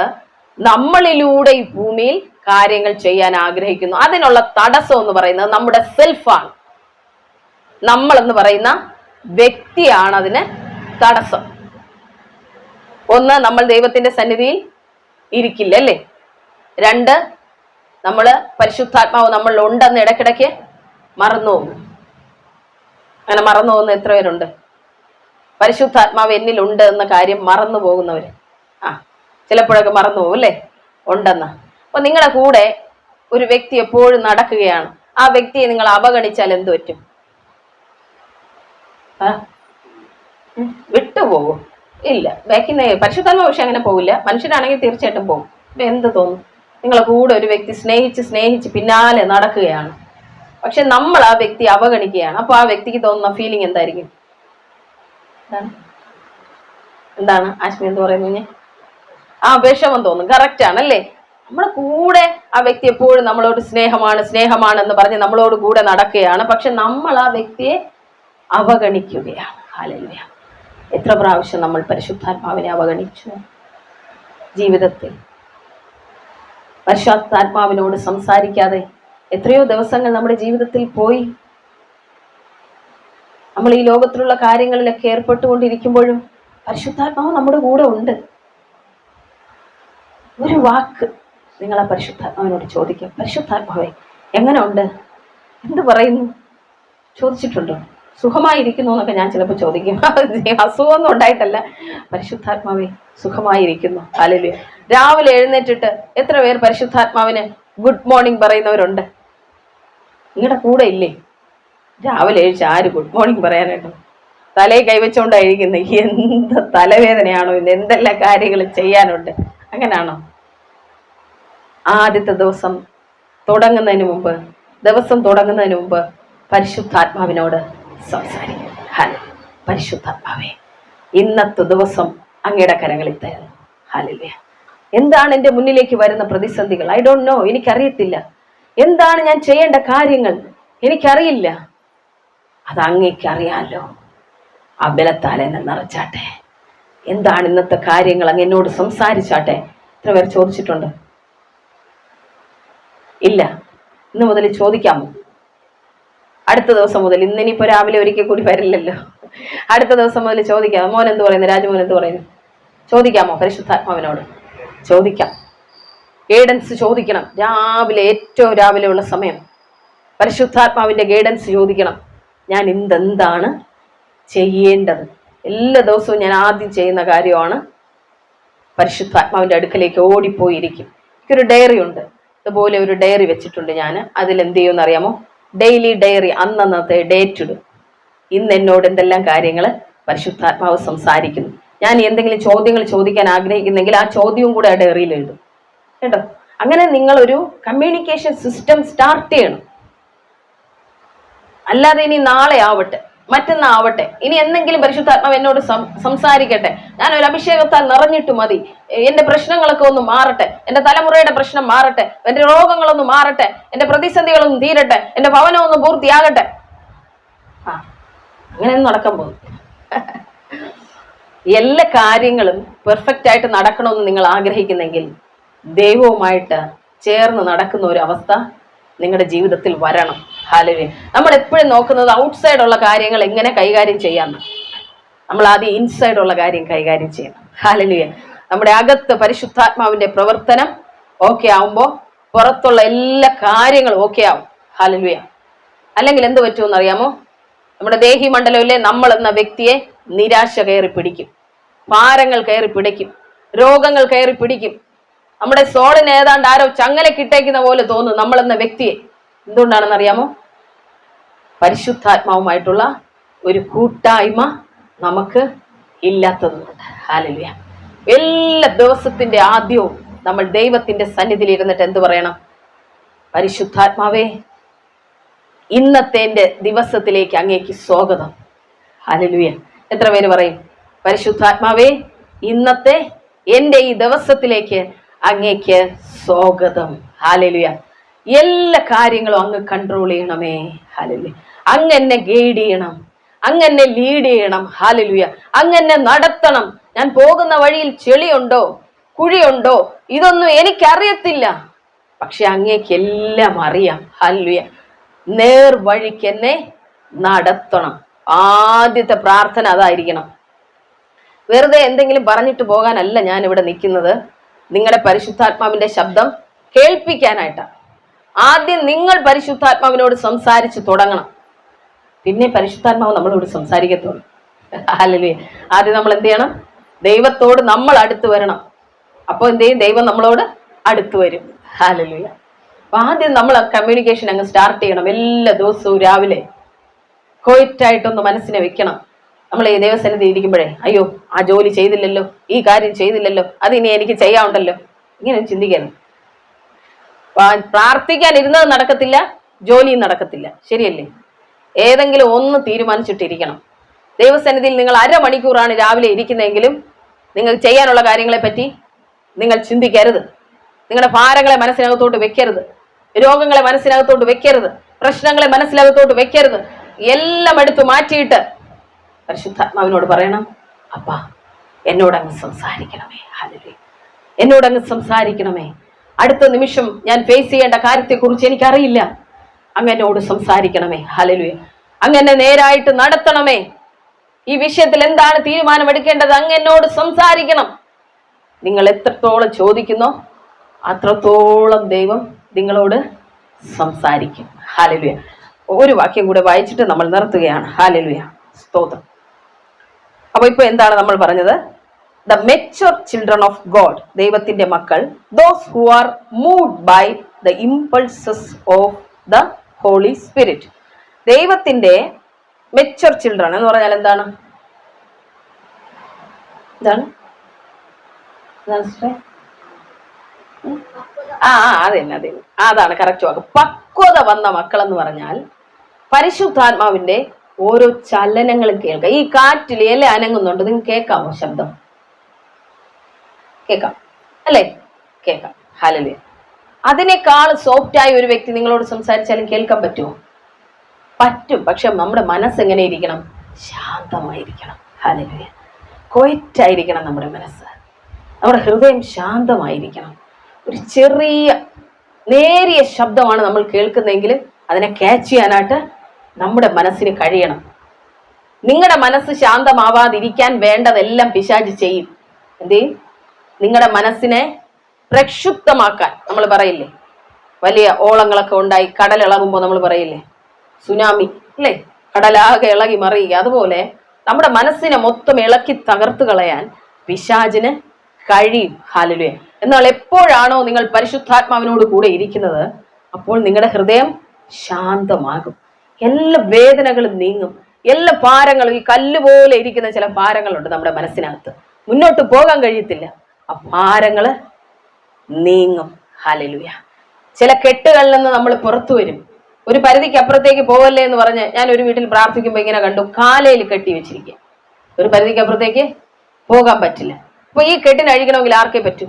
നമ്മളിലൂടെ ഈ ഭൂമിയിൽ കാര്യങ്ങൾ ചെയ്യാൻ ആഗ്രഹിക്കുന്നു. അതിനുള്ള തടസ്സം എന്ന് പറയുന്നത് നമ്മുടെ സെൽഫാണ്. നമ്മൾ എന്ന് പറയുന്ന വ്യക്തിയാണ് അതിന് തടസ്സം. ഒന്ന്, നമ്മൾ ദൈവത്തിന്റെ സന്നിധിയിൽ ഇരിക്കില്ല, അല്ലേ? 2, നമ്മള് പരിശുദ്ധാത്മാവ് നമ്മളിൽ ഉണ്ടെന്ന് ഇടയ്ക്കിടയ്ക്ക് മറന്നുപോകും. അങ്ങനെ മറന്നു പോകുന്ന എത്ര പേരുണ്ട്? പരിശുദ്ധാത്മാവ് എന്നിലുണ്ട് എന്ന കാര്യം മറന്നു പോകുന്നവര്. ചിലപ്പോഴൊക്കെ മറന്നു പോകും, അല്ലേ? ഉണ്ടെന്ന്. അപ്പൊ നിങ്ങളുടെ കൂടെ ഒരു വ്യക്തി എപ്പോഴും നടക്കുകയാണ്. ആ വ്യക്തിയെ നിങ്ങൾ അവഗണിച്ചാൽ എന്ത് പറ്റും? വിട്ടുപോകും? ഇല്ല. ബാക്കിന്ന് പരിശുദ്ധാത്മാവ് പക്ഷെ അങ്ങനെ പോകില്ല. മനുഷ്യരാണെങ്കിൽ തീർച്ചയായിട്ടും പോകും. അപ്പൊ എന്ത് തോന്നും? നിങ്ങളെ കൂടെ ഒരു വ്യക്തി സ്നേഹിച്ച് പിന്നാലെ നടക്കുകയാണ്. പക്ഷെ നമ്മൾ ആ വ്യക്തി അവഗണിക്കുകയാണ്. അപ്പൊ ആ വ്യക്തിക്ക് തോന്നുന്ന ഫീലിംഗ് എന്തായിരിക്കും? എന്താണ് ആശ്മി എന്ത് പറയുന്നു? വിഷമം തോന്നും. കറക്റ്റ് ആണല്ലേ? നമ്മുടെ കൂടെ ആ വ്യക്തി എപ്പോഴും നമ്മളോട് സ്നേഹമാണ് എന്ന് പറഞ്ഞ് നമ്മളോട് കൂടെ നടക്കുകയാണ്. പക്ഷെ നമ്മൾ ആ വ്യക്തിയെ അവഗണിക്കുകയാണ്. ഹല്ലേലൂയ. എത്ര പ്രാവശ്യം നമ്മൾ പരിശുദ്ധാത്മാവിനെ അവഗണിച്ചു ജീവിതത്തിൽ? പരിശുദ്ധാത്മാവിനോട് സംസാരിക്കാതെ എത്രയോ ദിവസങ്ങൾ നമ്മുടെ ജീവിതത്തിൽ പോയി. നമ്മൾ ഈ ലോകത്തിലുള്ള കാര്യങ്ങളിലൊക്കെ ഏർപ്പെട്ടുകൊണ്ടിരിക്കുമ്പോഴും പരിശുദ്ധാത്മാവ് നമ്മുടെ കൂടെ ഉണ്ട്. ഒരു വാക്ക് നിങ്ങൾ ആ പരിശുദ്ധാത്മാവിനോട് ചോദിക്കുക. പരിശുദ്ധാത്മാവേ, എങ്ങനെ ഉണ്ട്? എന്ത് പറയുന്നു? ചോദിച്ചിട്ടുണ്ടോ? സുഖമായിരിക്കുന്നു എന്നൊക്കെ ഞാൻ ചിലപ്പോൾ ചോദിക്കും. അസുഖമൊന്നും ഉണ്ടായിട്ടല്ല. പരിശുദ്ധാത്മാവേ, സുഖമായിരിക്കുന്നു. ഹല്ലേലൂയ. രാവിലെ എഴുന്നേറ്റിട്ട് എത്ര പേർ പരിശുദ്ധാത്മാവിന് ഗുഡ് മോർണിംഗ് പറയുന്നവരുണ്ട്? നിങ്ങളുടെ കൂടെ ഇല്ലേ? രാവിലെ എഴുതിച്ച് ആര് ഗുഡ് മോർണിംഗ് പറയാനായിട്ട്? തലയിൽ കൈവച്ചുകൊണ്ടായിരിക്കുന്നത്. എന്ത് തലവേദനയാണോ ഇന്ന്? എന്തെല്ലാം കാര്യങ്ങൾ ചെയ്യാനുണ്ട്? അങ്ങനാണോ? ആദ്യത്തെ ദിവസം തുടങ്ങുന്നതിന് മുമ്പ് പരിശുദ്ധാത്മാവിനോട് സംസാരിക്കും. പരിശുദ്ധാത്മാവേ, ഇന്നത്തെ ദിവസം അങ്ങയുടെ കരങ്ങളിൽ തരുന്നു. ഹല്ലേലൂയ. എന്താണ് എൻ്റെ മുന്നിലേക്ക് വരുന്ന പ്രതിസന്ധികൾ? I don't know. എനിക്കറിയത്തില്ല. എന്താണ് ഞാൻ ചെയ്യേണ്ട കാര്യങ്ങൾ? എനിക്കറിയില്ല. അത് അങ്ങേക്ക് അറിയാമല്ലോ. ആ ബലത്താൽ എന്നെ നിറച്ചാട്ടെ. എന്താണ് ഇന്നത്തെ കാര്യങ്ങൾ? അങ്ങ് എന്നോട് സംസാരിച്ചാട്ടെ. എത്ര പേർ ചോദിച്ചിട്ടുണ്ട്? ഇല്ല. ഇന്ന് മുതൽ ചോദിക്കാമോ? അടുത്ത ദിവസം മുതൽ. ഇന്നിനിപ്പോ രാവിലെ ഒരിക്കൽ കൂടി വരില്ലല്ലോ. അടുത്ത ദിവസം മുതൽ ചോദിക്കാം. മോൻ എന്ത് പറയുന്നു? രാജമോൻ എന്ത് പറയുന്നു? ചോദിക്കാമോ? പരിശുദ്ധാത്മാവിനോട് ചോദിക്കാം. ഗൈഡൻസ് ചോദിക്കണം. ഏറ്റവും രാവിലെയുള്ള സമയം പരിശുദ്ധാത്മാവിന്റെ ഗൈഡൻസ് ചോദിക്കണം. ഞാൻ എന്താണ് ചെയ്യേണ്ടത്. എല്ലാ ദിവസവും ഞാൻ ആദ്യം ചെയ്യുന്ന കാര്യമാണ് പരിശുദ്ധാത്മാവിൻ്റെ അടുക്കലേക്ക് ഓടിപ്പോയിരിക്കും. എനിക്കൊരു ഡയറി ഉണ്ട്, ഇതുപോലെ ഒരു ഡയറി വെച്ചിട്ടുണ്ട് ഞാൻ. അതിൽ എന്ത് ചെയ്യുമെന്ന് അറിയാമോ? ഡെയിലി ഡയറി, അന്നന്നത്തെ ഡേറ്റ് ഇടും. ഇന്ന് എന്നോട് എന്തെല്ലാം കാര്യങ്ങൾ പരിശുദ്ധാത്മാവ് സംസാരിക്കുന്നു. ഞാൻ എന്തെങ്കിലും ചോദ്യങ്ങൾ ചോദിക്കാൻ ആഗ്രഹിക്കുന്നെങ്കിൽ ആ ചോദ്യവും കൂടെ ആ ഡയറിയിൽ എഴുതും കേട്ടോ. അങ്ങനെ നിങ്ങളൊരു കമ്മ്യൂണിക്കേഷൻ സിസ്റ്റം സ്റ്റാർട്ട് ചെയ്യണം. അല്ലാതെ ഇനി നാളെ ആവട്ടെ, മറ്റന്നാവട്ടെ, ഇനി എന്തെങ്കിലും പരിശുദ്ധാത്മാവ് എന്നോട് സംസാരിക്കട്ടെ, ഞാൻ ഒരു അഭിഷേകത്താൽ നിറഞ്ഞിട്ട് മതി, എന്റെ പ്രശ്നങ്ങളൊക്കെ ഒന്ന് മാറട്ടെ, എന്റെ തലമുറയുടെ പ്രശ്നം മാറട്ടെ, എന്റെ രോഗങ്ങളൊന്ന് മാറട്ടെ, എന്റെ പ്രതിസന്ധികളൊന്നും തീരട്ടെ, എന്റെ ഭവനം ഒന്ന് പൂർത്തിയാകട്ടെ. അങ്ങനെയൊന്നും നടക്കാൻ പോകും. എല്ലാ കാര്യങ്ങളും പെർഫെക്റ്റ് ആയിട്ട് നടക്കണമെന്ന് നിങ്ങൾ ആഗ്രഹിക്കുന്നെങ്കിൽ ദൈവവുമായിട്ട് ചേർന്ന് നടക്കുന്ന ഒരു അവസ്ഥ നിങ്ങളുടെ ജീവിതത്തിൽ വരണം. ഹല്ലേലൂയ. നമ്മൾ എപ്പോഴും നോക്കുന്നത് ഔട്ട്സൈഡ് ഉള്ള കാര്യങ്ങൾ എങ്ങനെ കൈകാര്യം ചെയ്യാമെന്ന്. നമ്മൾ ആദ്യം ഇൻസൈഡ് ഉള്ള കാര്യം കൈകാര്യം ചെയ്യണം. ഹല്ലേലൂയ. നമ്മുടെ അകത്ത് പരിശുദ്ധാത്മാവിന്റെ പ്രവർത്തനം ഓക്കെ ആവുമ്പോൾ പുറത്തുള്ള എല്ലാ കാര്യങ്ങളും ഓക്കെ ആവും. ഹല്ലേലൂയ. അല്ലെങ്കിൽ എന്ത് പറ്റുമെന്ന് അറിയാമോ? നമ്മുടെ ദേഹി മണ്ഡലമില്ലേ, നമ്മൾ എന്ന വ്യക്തിയെ നിരാശ കയറി പിടിക്കും, ഭാരങ്ങൾ കയറി പിടിക്കും, രോഗങ്ങൾ കയറി പിടിക്കും. നമ്മുടെ സോളിന് ഏതാണ്ട് ആരോ ചങ്ങല കിട്ടേക്കുന്ന പോലെ തോന്നും നമ്മൾ എന്ന വ്യക്തിയെ. എന്തുകൊണ്ടാണെന്ന് അറിയാമോ? പരിശുദ്ധാത്മാവുമായിട്ടുള്ള ഒരു കൂട്ടായ്മ നമുക്ക് ഇല്ലാത്തതുകൊണ്ട്. ഹല്ലേലൂയ. എല്ലാ ദിവസത്തിന്റെ ആദ്യവും നമ്മൾ ദൈവത്തിന്റെ സന്നിധിയിൽ ഇരുന്നിട്ട് എന്ത് പറയണം? പരിശുദ്ധാത്മാവേ, ഇന്നത്തെ എൻ്റെ ദിവസത്തിലേക്ക് അങ്ങേക്ക് സ്വാഗതം. ഹല്ലേലൂയ. എത്ര പേര് പറയും പരിശുദ്ധാത്മാവേ, ഇന്നത്തെ എൻ്റെ ഈ ദിവസത്തിലേക്ക് അങ്ങേക്ക് സ്വാഗതം. ഹല്ലേലൂയ. എല്ലാ കാര്യങ്ങളും അങ്ങ് കൺട്രോൾ ചെയ്യണമേ. ഹല്ലേലൂയ. അങ്ങ് എന്നെ ഗൈഡ് ചെയ്യണം, അങ്ങ് എന്നെ ലീഡ് ചെയ്യണം. ഹല്ലേലൂയ. അങ്ങ് എന്നെ നടത്തണം. ഞാൻ പോകുന്ന വഴിയിൽ ചെളിയുണ്ടോ കുഴിയുണ്ടോ ഇതൊന്നും എനിക്കറിയത്തില്ല, പക്ഷെ അങ്ങേക്ക് എല്ലാം അറിയാം. ഹല്ലേലൂയ. നേർ വഴിക്ക് എന്നെ നടത്തണം. ആദ്യത്തെ പ്രാർത്ഥന അതായിരിക്കണം. വെറുതെ എന്തെങ്കിലും പറഞ്ഞിട്ട് പോകാനല്ല ഞാൻ ഇവിടെ നിൽക്കുന്നത്, നിങ്ങളുടെ പരിശുദ്ധാത്മാവിന്റെ ശബ്ദം കേൾപ്പിക്കാനായിട്ടാണ്. ആദ്യം നിങ്ങൾ പരിശുദ്ധാത്മാവിനോട് സംസാരിച്ച് തുടങ്ങണം, പിന്നെ പരിശുദ്ധാത്മാവ് നമ്മളോട് സംസാരിക്കത്തുള്ളൂ. ഹല്ലേലൂയ. ആദ്യം നമ്മൾ എന്ത് ചെയ്യണം? ദൈവത്തോട് നമ്മൾ അടുത്ത് വരണം. അപ്പോൾ എന്ത് ചെയ്യും? ദൈവം നമ്മളോട് അടുത്ത് വരും. ഹല്ലേലൂയ. അപ്പൊ ആദ്യം നമ്മൾ കമ്മ്യൂണിക്കേഷൻ അങ്ങ് സ്റ്റാർട്ട് ചെയ്യണം. എല്ലാ ദിവസവും രാവിലെ ക്വയറ്റായിട്ടൊന്ന് മനസ്സിനെ വെക്കണം. നമ്മൾ ഈ ദൈവസന്നിധി ഇരിക്കുമ്പോഴേ, അയ്യോ ആ ജോലി ചെയ്തില്ലല്ലോ, ഈ കാര്യം ചെയ്തില്ലല്ലോ, അതിനി എനിക്ക് ചെയ്യാനുണ്ടല്ലോ, ഇങ്ങനെ ചിന്തിക്കരുത്. പ്രാർത്ഥിക്കാൻ ഇരുന്നത് നടക്കത്തില്ല, ജോലിയും നടക്കത്തില്ല. ശരിയല്ലേ? ഏതെങ്കിലും ഒന്ന് തീരുമാനിച്ചിട്ടിരിക്കണം. ദൈവസന്നിധിയിൽ നിങ്ങൾ അരമണിക്കൂറാണ് രാവിലെ ഇരിക്കുന്നതെങ്കിലും നിങ്ങൾ ചെയ്യാനുള്ള കാര്യങ്ങളെ പറ്റി നിങ്ങൾ ചിന്തിക്കരുത്. നിങ്ങളുടെ ഭാരങ്ങളെ മനസ്സിനകത്തോട്ട് വെക്കരുത്, രോഗങ്ങളെ മനസ്സിനകത്തോട്ട് വെക്കരുത്, പ്രശ്നങ്ങളെ മനസ്സിനകത്തോട്ട് വെക്കരുത്. എല്ലാം എടുത്തു മാറ്റിയിട്ട് പരിശുദ്ധാത്മാവിനോട് പറയണം, അപ്പാ എന്നോടങ്ങ് സംസാരിക്കണമേ. ഹല്ലേലൂയ. എന്നോടങ്ങ് സംസാരിക്കണമേ. അടുത്ത നിമിഷം ഞാൻ ഫേസ് ചെയ്യേണ്ട കാര്യത്തെക്കുറിച്ച് എനിക്കറിയില്ല, അങ്ങ് എന്നോട് സംസാരിക്കണമേ. ഹല്ലേലൂയ. അങ്ങ് എന്നെ നേരായിട്ട് നടത്തണമേ. ഈ വിഷയത്തിൽ എന്താണ് തീരുമാനമെടുക്കേണ്ടത്, അങ്ങ് എന്നോട് സംസാരിക്കണം. നിങ്ങൾ എത്രത്തോളം ചോദിക്കുന്നോ അത്രത്തോളം ദൈവം നിങ്ങളോട് സംസാരിക്കും. ഹല്ലേലൂയ. ഒരു വാക്യം കൂടെ വായിച്ചിട്ട് നമ്മൾ നിർത്തുകയാണ്. ഹല്ലേലൂയ. സ്തോത്രം. അപ്പൊ ഇപ്പൊ എന്താണ് നമ്മൾ പറഞ്ഞത്? The mature children of God, ദൈവത്തിന്റെ മക്കൾ, those who are moved by the impulses of the holy spirit. ദൈവത്തിന്റെ മെച്യൂർ ചിൽഡ്രൻ എന്ന് പറഞ്ഞാൽ എന്താണ്? എന്താണ്? അതെ, അതാണ് കറക്റ്റ് വാക്ക്. പക്വത വന്ന മക്കൾ എന്ന് പറഞ്ഞാൽ പരിശുദ്ധാത്മാവിന്റെ ഓരോ ചലനങ്ങളും കേൾക്കാം. ഈ കാറ്റിൽ ഇല അനങ്ങുന്നുണ്ട്, നിങ്ങൾക്ക് കേൾക്കാമോ? ശബ്ദം കേൾക്കാം അല്ലേ? കേൾക്കാം. ഹല്ലേലൂയ. അതിനേക്കാൾ സോഫ്റ്റ് ആയ ഒരു വ്യക്തി നിങ്ങളോട് സംസാരിച്ചാലും കേൾക്കാൻ പറ്റുമോ? പറ്റും. പക്ഷെ നമ്മുടെ മനസ്സ് എങ്ങനെ ഇരിക്കണം? ശാന്തമായിരിക്കണം. ഹല്ലേലൂയ. ക്വയറ്റായിരിക്കണം നമ്മുടെ മനസ്സ്, നമ്മുടെ ഹൃദയം ശാന്തമായിരിക്കണം. ഒരു ചെറിയ നേരിയ ശബ്ദമാണ് നമ്മൾ കേൾക്കുന്നതെങ്കിൽ അതിനെ ക്യാച്ച് ചെയ്യാനായിട്ട് നമ്മുടെ മനസ്സിന് കഴിയണം. നിങ്ങളുടെ മനസ്സ് ശാന്തമാവാതിരിക്കാൻ വേണ്ടതെല്ലാം പിശാച് ചെയ്യും. എന്ത് ചെയ്യും? നിങ്ങളുടെ മനസ്സിനെ പ്രക്ഷുബ്ധമാക്കാൻ. നമ്മൾ പറയില്ലേ, വലിയ ഓളങ്ങളൊക്കെ ഉണ്ടായി കടൽ ഇളകുമ്പോൾ നമ്മൾ പറയില്ലേ സുനാമി അല്ലേ, കടലാകെ ഇളകി മറിയുക. അതുപോലെ നമ്മുടെ മനസ്സിനെ മൊത്തം ഇളക്കി തകർത്തു കളയാൻ പിശാചിന് കഴിയും. ഹല്ലേലൂയ. എന്നാൽ എപ്പോഴാണോ നിങ്ങൾ പരിശുദ്ധാത്മാവിനോട് കൂടെ ഇരിക്കുന്നത്, അപ്പോൾ നിങ്ങളുടെ ഹൃദയം ശാന്തമാകും. എല്ലാ വേദനകളും നീങ്ങും. എല്ലാ ഭാരങ്ങളും, ഈ കല്ല് പോലെ ഇരിക്കുന്ന ചില ഭാരങ്ങളുണ്ട് നമ്മുടെ മനസ്സിനകത്ത്, മുന്നോട്ട് പോകാൻ കഴിയത്തില്ല. ആ ഭാരങ്ങള് നീങ്ങും. ഹല്ലേലൂയ. ചില കെട്ടുകളിൽ നിന്ന് നമ്മൾ പുറത്തു വരും. ഒരു പരിധിക്ക് അപ്പുറത്തേക്ക് പോവല്ലേ എന്ന് പറഞ്ഞ് ഞാൻ ഒരു വീട്ടിൽ പ്രാർത്ഥിക്കുമ്പോൾ ഇങ്ങനെ കണ്ടു, കാലയിൽ കെട്ടി വെച്ചിരിക്കുക. ഒരു പരിധിക്ക് അപ്പുറത്തേക്ക് പോകാൻ പറ്റില്ല. അപ്പൊ ഈ കെട്ടിന് അഴിക്കണമെങ്കിൽ ആർക്കേ പറ്റൂ?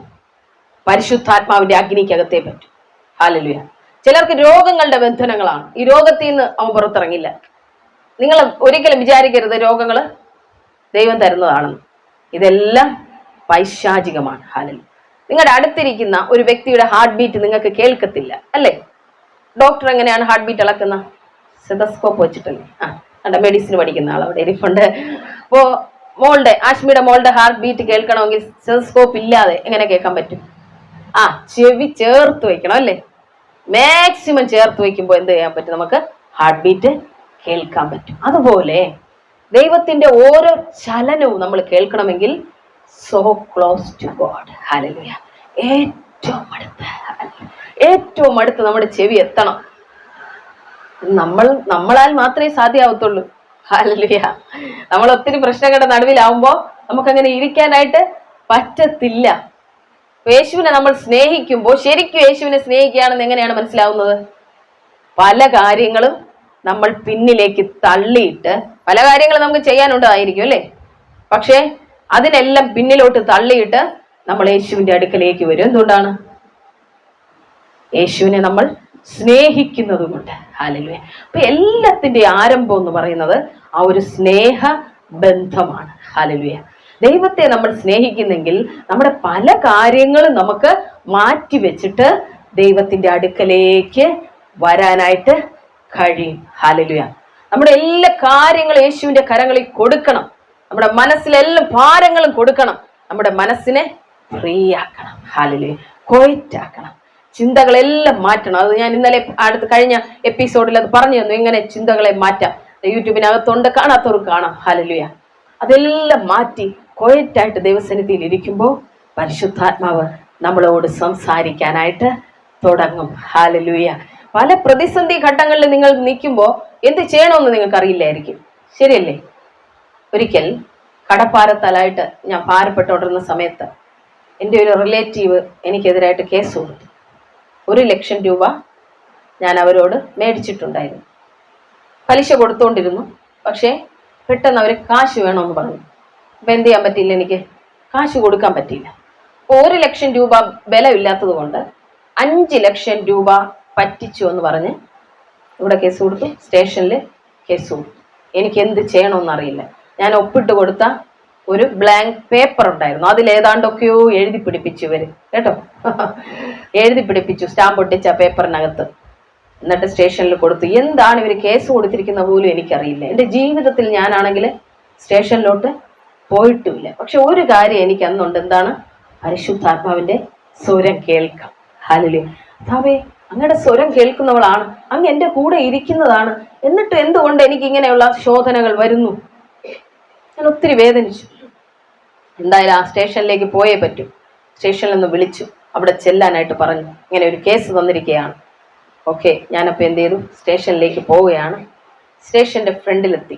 പരിശുദ്ധാത്മാവിന്റെ അഗ്നിക്കകത്തേ പറ്റൂ. ഹല്ലേലൂയ. ചിലർക്ക് രോഗങ്ങളുടെ ബന്ധനങ്ങളാണ്. ഈ രോഗത്തിൽ നിന്ന് അവൻ പുറത്തിറങ്ങില്ല. നിങ്ങൾ ഒരിക്കലും വിചാരിക്കരുത് രോഗങ്ങൾ ദൈവം തരുന്നതാണെന്ന്. ഇതെല്ലാം പൈശാചികമാണ്. ഹല്ലേലൂയ. നിങ്ങളുടെ അടുത്തിരിക്കുന്ന ഒരു വ്യക്തിയുടെ ഹാർട്ട് ബീറ്റ് നിങ്ങൾക്ക് കേൾക്കത്തില്ല അല്ലേ? ഡോക്ടർ എങ്ങനെയാണ് ഹാർട്ട് ബീറ്റ് അളക്കുന്ന? സ്റ്റെതസ്കോപ്പ് വെച്ചിട്ടല്ലേ? അവിടെ മെഡിസിൻ പഠിക്കുന്ന ആൾ അവിടെ ഇരിപ്പുണ്ട്. അപ്പോ ആശ്മിയുടെ മോളുടെ ഹാർട്ട് ബീറ്റ് കേൾക്കണമെങ്കിൽ സ്റ്റെതസ്കോപ്പ് ഇല്ലാതെ എങ്ങനെ കേൾക്കാൻ പറ്റും? ചെവി ചേർത്ത് വെക്കണം അല്ലേ? മാക്സിമം ചേർത്ത് വെക്കുമ്പോൾ എന്ത് ചെയ്യാൻ പറ്റും? നമുക്ക് ഹാർട്ട് ബീറ്റ് കേൾക്കാൻ പറ്റും. അതുപോലെ ദൈവത്തിന്റെ ഓരോ ചലനവും നമ്മൾ കേൾക്കണമെങ്കിൽ so close to God. Hallelujah. ഏറ്റവും അടുത്ത് നമ്മുടെ ചെവി എത്തണം. നമ്മളാൽ മാത്രമേ സാധ്യമാവത്തുള്ളൂ. ഹല്ലേലൂയ. നമ്മൾ ഒത്തിരി പ്രശ്നങ്ങളുടെ നടുവിലാവുമ്പോ നമുക്കങ്ങനെ ഇരിക്കാനായിട്ട് പറ്റത്തില്ല. യേശുവിനെ നമ്മൾ സ്നേഹിക്കുമ്പോൾ, ശരിക്കും യേശുവിനെ സ്നേഹിക്കുകയാണെന്ന് എങ്ങനെയാണ് മനസ്സിലാവുന്നത്? പല കാര്യങ്ങളും നമ്മൾ പിന്നിലേക്ക് തള്ളിയിട്ട്, പല കാര്യങ്ങളും നമുക്ക് ചെയ്യാനുണ്ടായിരിക്കും അല്ലേ, പക്ഷേ അതിനെല്ലാം പിന്നിലോട്ട് തള്ളിയിട്ട് നമ്മൾ യേശുവിന്റെ അടുക്കലേക്ക് വരും. എന്തുകൊണ്ടാണ്? യേശുവിനെ നമ്മൾ സ്നേഹിക്കുന്നത് കൊണ്ട്. ഹല്ലേലൂയ. അപ്പൊ എല്ലാത്തിന്റെ ആരംഭം എന്ന് പറയുന്നത് ആ ഒരു സ്നേഹ ബന്ധമാണ്. ഹല്ലേലൂയ. ദൈവത്തെ നമ്മൾ സ്നേഹിക്കുന്നെങ്കിൽ നമ്മുടെ പല കാര്യങ്ങളും നമുക്ക് മാറ്റി വെച്ചിട്ട് ദൈവത്തിന്റെ അടുക്കലേക്ക് വരാനായിട്ട് കഴിയും. ഹല്ലേലൂയ. നമ്മുടെ എല്ലാ കാര്യങ്ങളും യേശുവിന്റെ കരങ്ങളിൽ കൊടുക്കണം. നമ്മുടെ മനസ്സിലെല്ലാം ഭാരങ്ങളും കൊടുക്കണം. നമ്മുടെ മനസ്സിനെ ഫ്രീ ആക്കണം. ഹല്ലേലൂയ. ക്വയറ്റാക്കണം. ചിന്തകളെല്ലാം മാറ്റണം. അത് ഞാൻ ഇന്നലെ കഴിഞ്ഞ എപ്പിസോഡിൽ അത് പറഞ്ഞു തന്നു, എങ്ങനെ ചിന്തകളെ മാറ്റാം. യൂട്യൂബിനകത്തുണ്ട്, കാണാത്തവർ കാണാം. ഹല്ലേലൂയ. അതെല്ലാം മാറ്റി ക്വയറ്റായിട്ട് ദൈവസന്നിധിയിൽ ഇരിക്കുമ്പോൾ പരിശുദ്ധാത്മാവ് നമ്മളോട് സംസാരിക്കാനായിട്ട് തുടങ്ങും. ഹല്ലേലൂയ. പല പ്രതിസന്ധി ഘട്ടങ്ങളിൽ നിങ്ങൾ നിൽക്കുമ്പോൾ എന്ത് ചെയ്യണമെന്ന് നിങ്ങൾക്ക് അറിയില്ലായിരിക്കും. ശരിയല്ലേ? ഒരിക്കൽ കടപ്പാരത്തലായിട്ട് ഞാൻ ഭാരപ്പെട്ടുകൊണ്ടിരുന്ന സമയത്ത് എൻ്റെ ഒരു റിലേറ്റീവ് എനിക്കെതിരായിട്ട് കേസ് കൊടുത്തു. 1,00,000 രൂപ ഞാൻ അവരോട് മേടിച്ചിട്ടുണ്ടായിരുന്നു. പലിശ കൊടുത്തുകൊണ്ടിരുന്നു. പക്ഷേ പെട്ടെന്ന് അവർ കാശ് വേണമെന്ന് പറഞ്ഞു. അപ്പം എന്ത് ചെയ്യാൻ പറ്റിയില്ല, എനിക്ക് കാശ് കൊടുക്കാൻ പറ്റിയില്ല. അപ്പോൾ 1,00,000 രൂപ ബലമില്ലാത്തത് കൊണ്ട് 5,00,000 രൂപ പറ്റിച്ചു എന്ന് പറഞ്ഞ് ഇവിടെ കേസ് കൊടുത്തു. സ്റ്റേഷനിൽ കേസ് കൊടുത്തു. എനിക്ക് എന്ത് ചെയ്യണമെന്നറിയില്ല. ഞാൻ ഒപ്പിട്ട് കൊടുത്ത ഒരു ബ്ലാങ്ക് പേപ്പർ ഉണ്ടായിരുന്നു, അതിലേതാണ്ടൊക്കെയോ എഴുതി പിടിപ്പിച്ചു ഇവര് കേട്ടോ. എഴുതി പിടിപ്പിച്ചു, സ്റ്റാമ്പ് ഒട്ടിച്ച പേപ്പറിനകത്ത്. എന്നിട്ട് സ്റ്റേഷനിൽ കൊടുത്തു. എന്താണ് ഇവർ കേസ് കൊടുത്തിരിക്കുന്ന പോലും എനിക്കറിയില്ല. എൻ്റെ ജീവിതത്തിൽ ഞാനാണെങ്കിൽ സ്റ്റേഷനിലോട്ട് പോയിട്ടുമില്ല. പക്ഷെ ഒരു കാര്യം എനിക്ക് അന്നുണ്ട്, എന്താണ്? പരിശുദ്ധാത്മാവിന്റെ സ്വരം കേൾക്കാം. ഹല്ലേലൂയ. കർത്താവേ, അങ്ങയുടെ സ്വരം കേൾക്കുന്നവളാണ്, അങ്ങ് എൻ്റെ കൂടെ ഇരിക്കുന്നതാണ്, എന്നിട്ട് എന്തുകൊണ്ട് എനിക്ക് ഇങ്ങനെയുള്ള ശോധനകൾ വരുന്നു? ഞാൻ ഒത്തിരി വേദനിച്ചു. എന്തായാലും ആ സ്റ്റേഷനിലേക്ക് പോയേ പറ്റൂ. സ്റ്റേഷനിൽ നിന്ന് വിളിച്ചു, അവിടെ ചെല്ലാനായിട്ട് പറഞ്ഞു. ഇങ്ങനെ ഒരു കേസ് തന്നിരിക്കുകയാണ്. ഓക്കെ, ഞാനപ്പോൾ എന്ത് ചെയ്തു? സ്റ്റേഷനിലേക്ക് പോവുകയാണ്. സ്റ്റേഷന്റെ ഫ്രണ്ടിലെത്തി.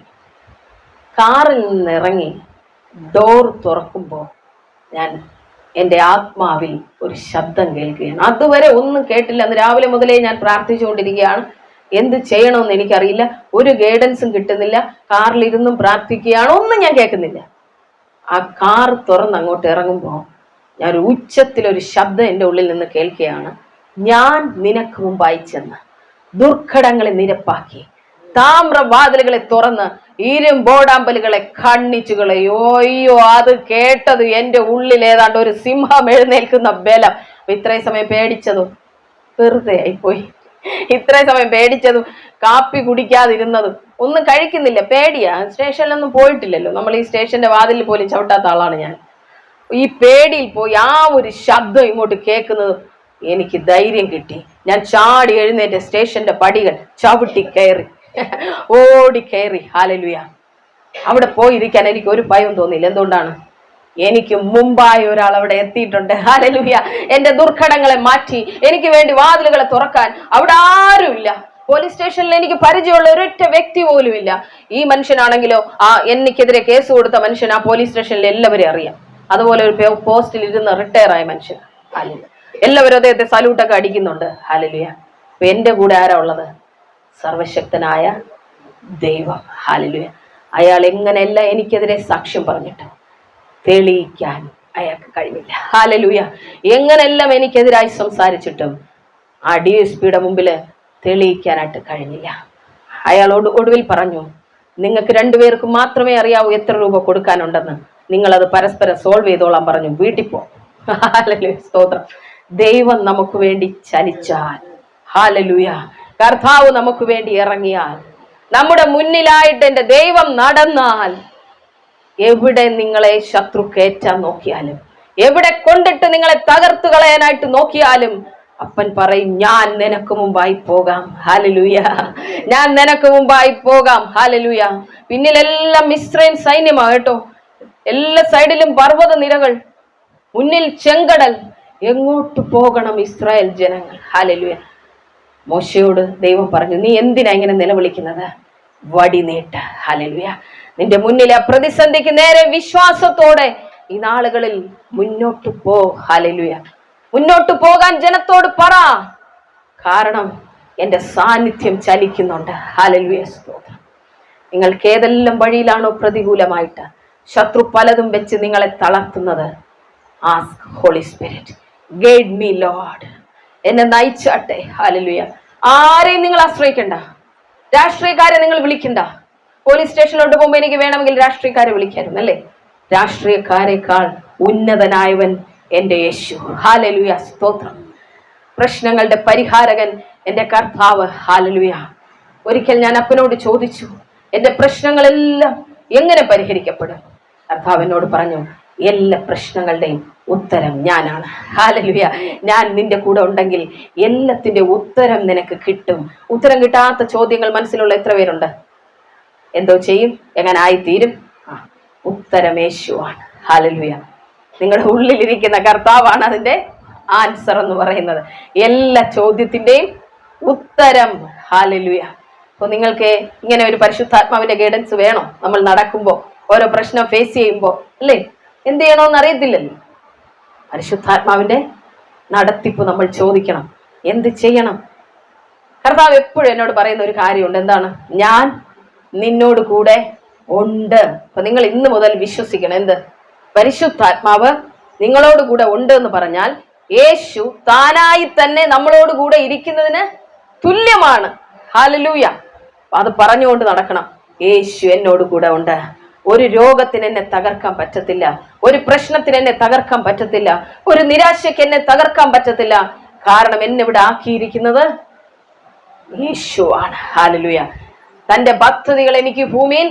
കാറിൽ നിന്ന് ഇറങ്ങി ഡോർ തുറക്കുമ്പോൾ ഞാൻ എൻ്റെ ആത്മാവിൽ ഒരു ശബ്ദം കേൾക്കുകയാണ്. അതുവരെ ഒന്നും കേട്ടില്ല. അന്ന് രാവിലെ മുതലേ ഞാൻ പ്രാർത്ഥിച്ചുകൊണ്ടിരിക്കുകയാണ്. എന്ത് ചെയ്യണമെന്ന് എനിക്കറിയില്ല. ഒരു ഗൈഡൻസും കിട്ടുന്നില്ല. കാറിലിരുന്നും പ്രാർത്ഥിക്കുകയാണ്, ഒന്നും ഞാൻ കേൾക്കുന്നില്ല. ആ കാർ തുറന്ന് അങ്ങോട്ട് ഇറങ്ങുമ്പോൾ ഞാൻ ഒരു ഉച്ചത്തിലൊരു ശബ്ദം എൻ്റെ ഉള്ളിൽ നിന്ന് കേൾക്കുകയാണ്. ഞാൻ നിനക്ക് മുമ്പായി ചെന്ന് ദുർഘടങ്ങളെ നിരപ്പാക്കി താമ്രവാതിലുകളെ തുറന്ന് ഇരുമ്പോടാമ്പലുകളെ ഖണ്ഡിച്ചുകളെ. അയ്യോ, അത് കേട്ടത് എൻ്റെ ഉള്ളിൽ ഏതാണ്ട് ഒരു സിംഹം എഴുന്നേൽക്കുന്ന ബലം. ഇത്രയും സമയം പേടിച്ചതും വെറുതെ ആയിപ്പോയി. ഇത്രയും സമയം പേടിച്ചതും കാപ്പി കുടിക്കാതിരുന്നതും ഒന്നും കഴിക്കുന്നില്ല, പേടിയാ. സ്റ്റേഷനിലൊന്നും പോയിട്ടില്ലല്ലോ, നമ്മൾ ഈ സ്റ്റേഷന്റെ വാതിലിൽ പോലും ചവിട്ടാത്ത ആളാണ് ഞാൻ. ഈ പേടിയിൽ പോയി ആ ഒരു ശബ്ദം ഇങ്ങോട്ട് കേൾക്കുന്നത് എനിക്ക് ധൈര്യം കിട്ടി. ഞാൻ ചാടി എഴുന്നേറ്റ് സ്റ്റേഷന്റെ പടികൾ ചവിട്ടി കയറി, ഓടി കയറി. ഹല്ലേലൂയ. അവിടെ പോയിരിക്കാൻ എനിക്ക് ഒരു ഭയം തോന്നിയില്ല. എന്തുകൊണ്ടാണ്? എനിക്ക് മുമ്പായി ഒരാൾ അവിടെ എത്തിയിട്ടുണ്ട്. ഹല്ലേലൂയ. എന്റെ ദുർഘടങ്ങളെ മാറ്റി എനിക്ക് വേണ്ടി വാതിലുകളെ തുറക്കാൻ അവിടെ ആരുമില്ല. പോലീസ് സ്റ്റേഷനിൽ എനിക്ക് പരിചയമുള്ള ഒരൊറ്റ വ്യക്തി പോലും ഇല്ല. ഈ മനുഷ്യനാണെങ്കിലോ എനിക്കെതിരെ കേസ് കൊടുത്ത മനുഷ്യൻ ആ പോലീസ് സ്റ്റേഷനിൽ എല്ലാവരെയും അറിയാം. അതുപോലെ ഒരു പോസ്റ്റിൽ ഇരുന്ന് റിട്ടയർ ആയ മനുഷ്യൻ. ഹല്ലേലൂയ. എല്ലാവരും അദ്ദേഹത്തെ സല്യൂട്ടൊക്കെ അടിക്കുന്നുണ്ട്. ഹല്ലേലൂയ. അപ്പൊ എന്റെ കൂടെ ആരാ ഉള്ളത്? സർവശക്തനായ ദൈവം. ഹല്ലേലൂയ. അയാൾ എങ്ങനെയല്ല എനിക്കെതിരെ സാക്ഷ്യം പറഞ്ഞിട്ട് തെളിയിക്കാൻ അയാൾക്ക് കഴിഞ്ഞില്ല. ഹല്ലേലൂയ. എങ്ങനെല്ലാം എനിക്കെതിരായി സംസാരിച്ചിട്ടും ആ DSPയുടെ മുമ്പിൽ തെളിയിക്കാനായിട്ട് കഴിഞ്ഞില്ല. അയാളോട് ഒടുവിൽ പറഞ്ഞു, നിങ്ങൾക്ക് രണ്ടുപേർക്ക് മാത്രമേ അറിയാവൂ എത്ര രൂപ കൊടുക്കാനുണ്ടെന്ന്, നിങ്ങളത് പരസ്പരം സോൾവ് ചെയ്തോളാൻ പറഞ്ഞു. വീട്ടിൽ പോ. ഹല്ലേലൂയ. സ്തോത്രം. ദൈവം നമുക്ക് വേണ്ടി ചലിച്ചാൽ, ഹല്ലേലൂയ, കർത്താവ് നമുക്ക് വേണ്ടി ഇറങ്ങിയാൽ, നമ്മുടെ മുന്നിലായിട്ട് എൻ്റെ ദൈവം നടന്നാൽ, എവിടെ നിങ്ങളെ ശത്രു കയറ്റാൻ നോക്കിയാലും, എവിടെ കൊണ്ടിട്ട് നിങ്ങളെ തകർത്തു കളയാനായിട്ട് നോക്കിയാലും, അപ്പൻ പറയും, ഞാൻ നിനക്ക് മുമ്പായി പോകാം. ഹല്ലേലൂയ. ഞാൻ നിനക്ക് മുമ്പായി പോകാം. ഹല്ലേലൂയ. പിന്നിലെല്ലാം ഇസ്രായേൽ സൈന്യമാ കേട്ടോ. എല്ലാ സൈഡിലും പർവ്വത നിരകൾ, മുന്നിൽ ചെങ്കടൽ. എങ്ങോട്ട് പോകണം ഇസ്രായേൽ ജനങ്ങൾ? ഹല്ലേലൂയ. മോശയോട് ദൈവം പറഞ്ഞു, നീ എന്തിനാ ഇങ്ങനെ നിലവിളിക്കുന്നത്? വടി നീട്ട്. ഹല്ലേലൂയ. നിന്റെ മുന്നിലെ പ്രതിസന്ധിക്ക് നേരെ വിശ്വാസത്തോടെ ഈ നാളുകളിൽ മുന്നോട്ട് പോ. ഹല്ലേലൂയ. മുന്നോട്ട് പോകാൻ ജനത്തോട് പറ. കാരണം എൻ്റെ സാന്നിധ്യം ചലിക്കുന്നുണ്ട്. ഹല്ലേലൂയ. സ്തോത്രം. നിങ്ങൾക്ക് ഏതെല്ലാം വഴിയിലാണോ പ്രതികൂലമായിട്ട് ശത്രു പലതും വെച്ച് നിങ്ങളെ തളർത്തുന്നത്, ask holy spirit, guide me lord, എന്നെ നയിച്ചാട്ടെ. ഹല്ലേലൂയ. ആരെയും നിങ്ങൾ ആശ്രയിക്കണ്ട. രാഷ്ട്രീയക്കാരെ നിങ്ങൾ വിളിക്കണ്ട. പോലീസ് സ്റ്റേഷനിലോട്ട് പോകുമ്പോൾ എനിക്ക് വേണമെങ്കിൽ രാഷ്ട്രീയക്കാരെ വിളിക്കായിരുന്നു അല്ലേ? രാഷ്ട്രീയക്കാരെക്കാൾ ഉന്നതനായവൻ എൻ്റെ യേശു. ഹല്ലേലൂയ. സ്തോത്രം. പ്രശ്നങ്ങളുടെ പരിഹാരകൻ എൻ്റെ കർത്താവ്. ഹല്ലേലൂയ. ഒരിക്കൽ ഞാൻ അപ്പനോട് ചോദിച്ചു, എൻ്റെ പ്രശ്നങ്ങളെല്ലാം എങ്ങനെ പരിഹരിക്കപ്പെടും? കർത്താവ് എന്നോട് പറഞ്ഞു, എല്ലാ പ്രശ്നങ്ങളുടെയും ഉത്തരം ഞാനാണ്. ഹല്ലേലൂയ. ഞാൻ നിന്റെ കൂടെ ഉണ്ടെങ്കിൽ എല്ലാത്തിന്റെ ഉത്തരം നിനക്ക് കിട്ടും. ഉത്തരം കിട്ടാത്ത ചോദ്യങ്ങൾ മനസ്സിലുള്ള എത്ര പേരുണ്ട്? എന്തോ ചെയ്യും, എങ്ങനെ ആയിത്തീരും? ഉത്തരം യേശുവാണ്. ഹല്ലേലൂയ. നിങ്ങളുടെ ഉള്ളിലിരിക്കുന്ന കർത്താവാണ് അതിന്റെ ആൻസർ എന്ന് പറയുന്നത്. എല്ലാ ചോദ്യത്തിന്റെയും ഉത്തരം. ഹല്ലേലൂയ. അപ്പൊ നിങ്ങൾക്ക് ഇങ്ങനെ ഒരു പരിശുദ്ധാത്മാവിന്റെ ഗൈഡൻസ് വേണോ? നമ്മൾ നടക്കുമ്പോൾ, ഓരോ പ്രശ്നം ഫേസ് ചെയ്യുമ്പോൾ അല്ലേ, എന്ത് ചെയ്യണമെന്ന് അറിയത്തില്ലല്ലോ. പരിശുദ്ധാത്മാവിന്റെ നടത്തിപ്പ് നമ്മൾ ചോദിക്കണം. എന്ത് ചെയ്യണം? കർത്താവ് എപ്പോഴും എന്നോട് പറയുന്ന ഒരു കാര്യമുണ്ട്. എന്താണ്? ഞാൻ നിന്നോട് കൂടെ ഉണ്ട്. അപ്പൊ നിങ്ങൾ ഇന്ന് മുതൽ വിശ്വസിക്കണം. എന്ത്? പരിശുദ്ധാത്മാവ് നിങ്ങളോട് കൂടെ ഉണ്ട് എന്ന് പറഞ്ഞാൽ യേശു താനായി തന്നെ നമ്മളോട് കൂടെ ഇരിക്കുന്നതിന് തുല്യമാണ്. ഹല്ലേലൂയ. അത് പറഞ്ഞുകൊണ്ട് നടക്കണം. യേശു എന്നോട് കൂടെ ഉണ്ട്. ഒരു രോഗത്തിന് എന്നെ തകർക്കാൻ പറ്റത്തില്ല. ഒരു പ്രശ്നത്തിന് എന്നെ തകർക്കാൻ പറ്റത്തില്ല. ഒരു നിരാശയ്ക്ക് എന്നെ തകർക്കാൻ പറ്റത്തില്ല. കാരണം എന്നെ ഇവിടെ ആക്കിയിരിക്കുന്നത് യേശുവാണ്. ഹല്ലേലൂയ. തന്റെ പദ്ധതികൾ എനിക്ക് ഭൂമിയിൽ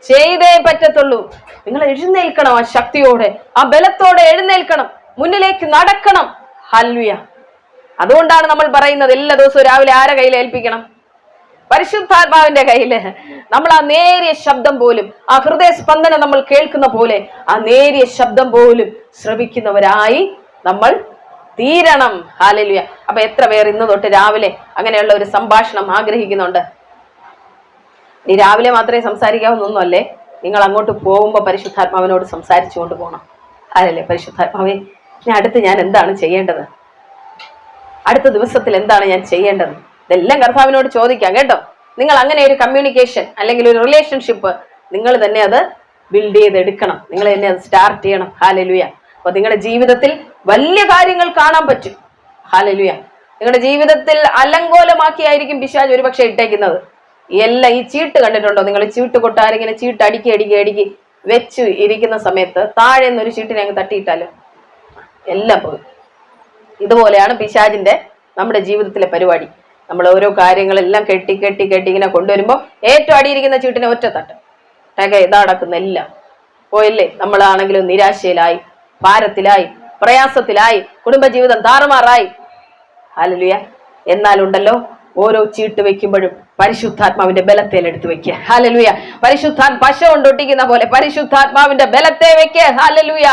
ചെയ്തേ പറ്റത്തുള്ളൂ. നിങ്ങൾ എഴുന്നേൽക്കണം. ആ ശക്തിയോടെ, ആ ബലത്തോടെ എഴുന്നേൽക്കണം. മുന്നിലേക്ക് നടക്കണം. ഹല്ലേലൂയ. അതുകൊണ്ടാണ് നമ്മൾ പറയുന്നത് എല്ലാ ദിവസവും രാവിലെ ആരെ കയ്യിൽ ഏൽപ്പിക്കണം? പരിശുദ്ധാത്മാവിന്റെ കയ്യില്. നമ്മൾ ആ നേരിയ ശബ്ദം പോലും, ആ ഹൃദയ സ്പന്ദനം നമ്മൾ കേൾക്കുന്ന പോലെ ആ നേരിയ ശബ്ദം പോലും ശ്രവിക്കുന്നവരായി നമ്മൾ തീരണം. ഹല്ലേലൂയ. അപ്പൊ എത്ര പേർ ഇന്ന് തൊട്ട് രാവിലെ അങ്ങനെയുള്ള ഒരു സംഭാഷണം ആഗ്രഹിക്കുന്നുണ്ട്? ഈ രാവിലെ മാത്രമേ സംസാരിക്കാവുന്നൊന്നുമല്ലേ, നിങ്ങൾ അങ്ങോട്ട് പോകുമ്പോൾ പരിശുദ്ധാത്മാവിനോട് സംസാരിച്ചു കൊണ്ട് പോകണം. അതല്ലേ? പരിശുദ്ധാത്മാവേ, ഞാൻ എന്താണ് ചെയ്യേണ്ടത്? അടുത്ത ദിവസത്തിൽ എന്താണ് ഞാൻ ചെയ്യേണ്ടത്? ഇതെല്ലാം കർത്താവിനോട് ചോദിക്കാം കേട്ടോ. നിങ്ങൾ അങ്ങനെ ഒരു കമ്മ്യൂണിക്കേഷൻ അല്ലെങ്കിൽ ഒരു റിലേഷൻഷിപ്പ് നിങ്ങൾ തന്നെ അത് ബിൽഡ് ചെയ്തെടുക്കണം. നിങ്ങൾ തന്നെ അത് സ്റ്റാർട്ട് ചെയ്യണം. ഹല്ലേലൂയ. അപ്പൊ നിങ്ങളുടെ ജീവിതത്തിൽ വലിയ കാര്യങ്ങൾ കാണാൻ പറ്റും. ഹല്ലേലൂയ. നിങ്ങളുടെ ജീവിതത്തിൽ അലങ്കോലമാക്കിയായിരിക്കും പിശാച് ഒരുപക്ഷെ ഇട്ടേക്കുന്നത്. എല്ലാം ഈ ചീട്ട് കണ്ടിട്ടുണ്ടോ നിങ്ങൾ? ചീട്ട് കൊട്ടാരിങ്ങനെ ചീട്ട് അടുക്കി വെച്ച് ഇരിക്കുന്ന സമയത്ത് താഴെ നിന്നൊരു ചീട്ടിനെ അങ്ങ് തട്ടിയിട്ടാലോ എല്ലാം പോയി. ഇതുപോലെയാണ് പിശാചിന്റെ നമ്മുടെ ജീവിതത്തിലെ പരിപാടി. നമ്മൾ ഓരോ കാര്യങ്ങളെല്ലാം കെട്ടി ഇങ്ങനെ കൊണ്ടുവരുമ്പോൾ ഏറ്റവും അടിയിരിക്കുന്ന ചീട്ടിനെ ഒറ്റ തട്ട് ഇതടക്കുന്ന എല്ലാം പോയല്ലേ. നമ്മളാണെങ്കിലും നിരാശയിലായി, ഭാരത്തിലായി, പ്രയാസത്തിലായി, കുടുംബജീവിതം താറുമാറായി. ഹല്ലേലൂയ. എന്നാലുണ്ടല്ലോ, ഓരോ ചീട്ട് വെക്കുമ്പോഴും പരിശുദ്ധാത്മാവിന്റെ ബലത്തേൽ എടുത്ത് വെക്കുക. ഹല്ലേലൂയ. പശ കൊണ്ടൊട്ടിക്കുന്ന പോലെ പരിശുദ്ധാത്മാവിന്റെ ബലത്തെ വെക്കുക. ഹല്ലേലൂയ.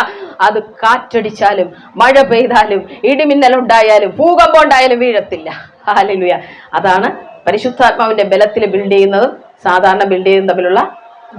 അത് കാറ്റടിച്ചാലും മഴ പെയ്താലും ഇടിമിന്നലുണ്ടായാലും ഭൂകമ്പം ഉണ്ടായാലും വീഴത്തില്ല. ഹല്ലേലൂയ. അതാണ് പരിശുദ്ധാത്മാവിന്റെ ബലത്തിൽ ബിൽഡ് ചെയ്യുന്നതും സാധാരണ ബിൽഡ് ചെയ്യുന്നതും തമ്മിലുള്ള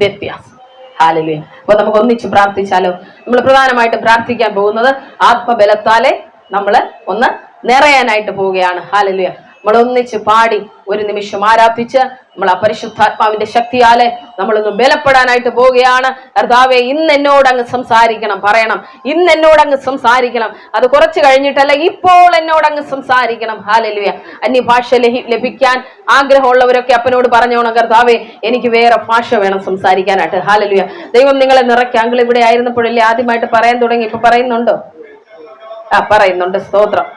വ്യത്യാസം. ഹല്ലേലൂയ. അപ്പൊ നമുക്ക് ഒന്നിച്ച് പ്രാർത്ഥിച്ചാലോ? നമ്മൾ പ്രധാനമായിട്ടും പ്രാർത്ഥിക്കാൻ പോകുന്നത് ആത്മബലത്താലെ നമ്മൾ ഒന്ന് നിറയാനായിട്ട് പോവുകയാണ്. ഹല്ലേലൂയ. നമ്മൾ ഒന്നിച്ച് പാടി ഒരു നിമിഷം ആരാധിച്ച് നമ്മൾ ആ പരിശുദ്ധാത്മാവിന്റെ ശക്തിയാലെ നമ്മളൊന്ന് ബലപ്പെടാനായിട്ട് പോവുകയാണ്. കർത്താവേ, ഇന്ന് എന്നോട് അങ്ങ് സംസാരിക്കണം. പറയണം, ഇന്ന് എന്നോട് അങ്ങ് സംസാരിക്കണം. അത് കുറച്ച് കഴിഞ്ഞിട്ടല്ല, ഇപ്പോൾ എന്നോട് അങ്ങ് സംസാരിക്കണം. ഹല്ലേലൂയ. അന്യഭാഷ ലഭിക്കാൻ ആഗ്രഹമുള്ളവരൊക്കെ അപ്പനോട് പറഞ്ഞോണം, കർത്താവേ, എനിക്ക് വേറെ ഭാഷ വേണം സംസാരിക്കാനായിട്ട്. ഹല്ലേലൂയ. ദൈവം നിങ്ങളെ നിറയ്ക്കുക. അങ്കിൾ ഇവിടെ ആയിരുന്നപ്പോഴല്ലേ ആദ്യമായിട്ട് പറയാൻ തുടങ്ങി, ഇപ്പൊ പറയുന്നുണ്ടോ? പറയുന്നുണ്ട്. സ്തോത്രം,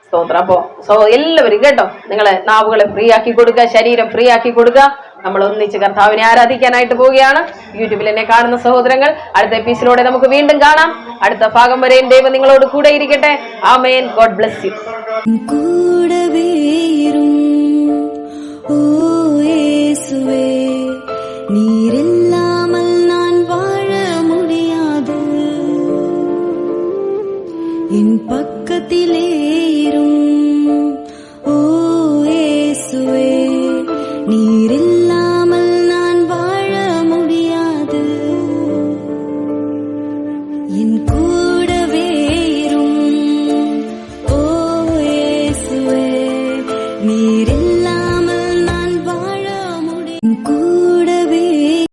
സ്തോത്രം. അപ്പോ എല്ലാവരും കേട്ടോ, നിങ്ങളെ നാവുകളെ ഫ്രീ ആക്കി കൊടുക്കുക, ശരീരം ഫ്രീ ആക്കി കൊടുക്കുക. നമ്മൾ ഒന്നിച്ച് കർത്താവിനെ ആരാധിക്കാനായിട്ട് പോവുകയാണ്. യൂട്യൂബിൽ എന്നെ കാണുന്ന സഹോദരങ്ങൾ, അടുത്ത എപ്പിസോഡിലൂടെ നമുക്ക് വീണ്ടും കാണാം. അടുത്ത ഭാഗം വരെയും ദൈവം നിങ്ങളോട് കൂടെ ഇരിക്കട്ടെ. ആമേൻ. God bless you. കൂടവേറും ഓ യേശുവേ, നീ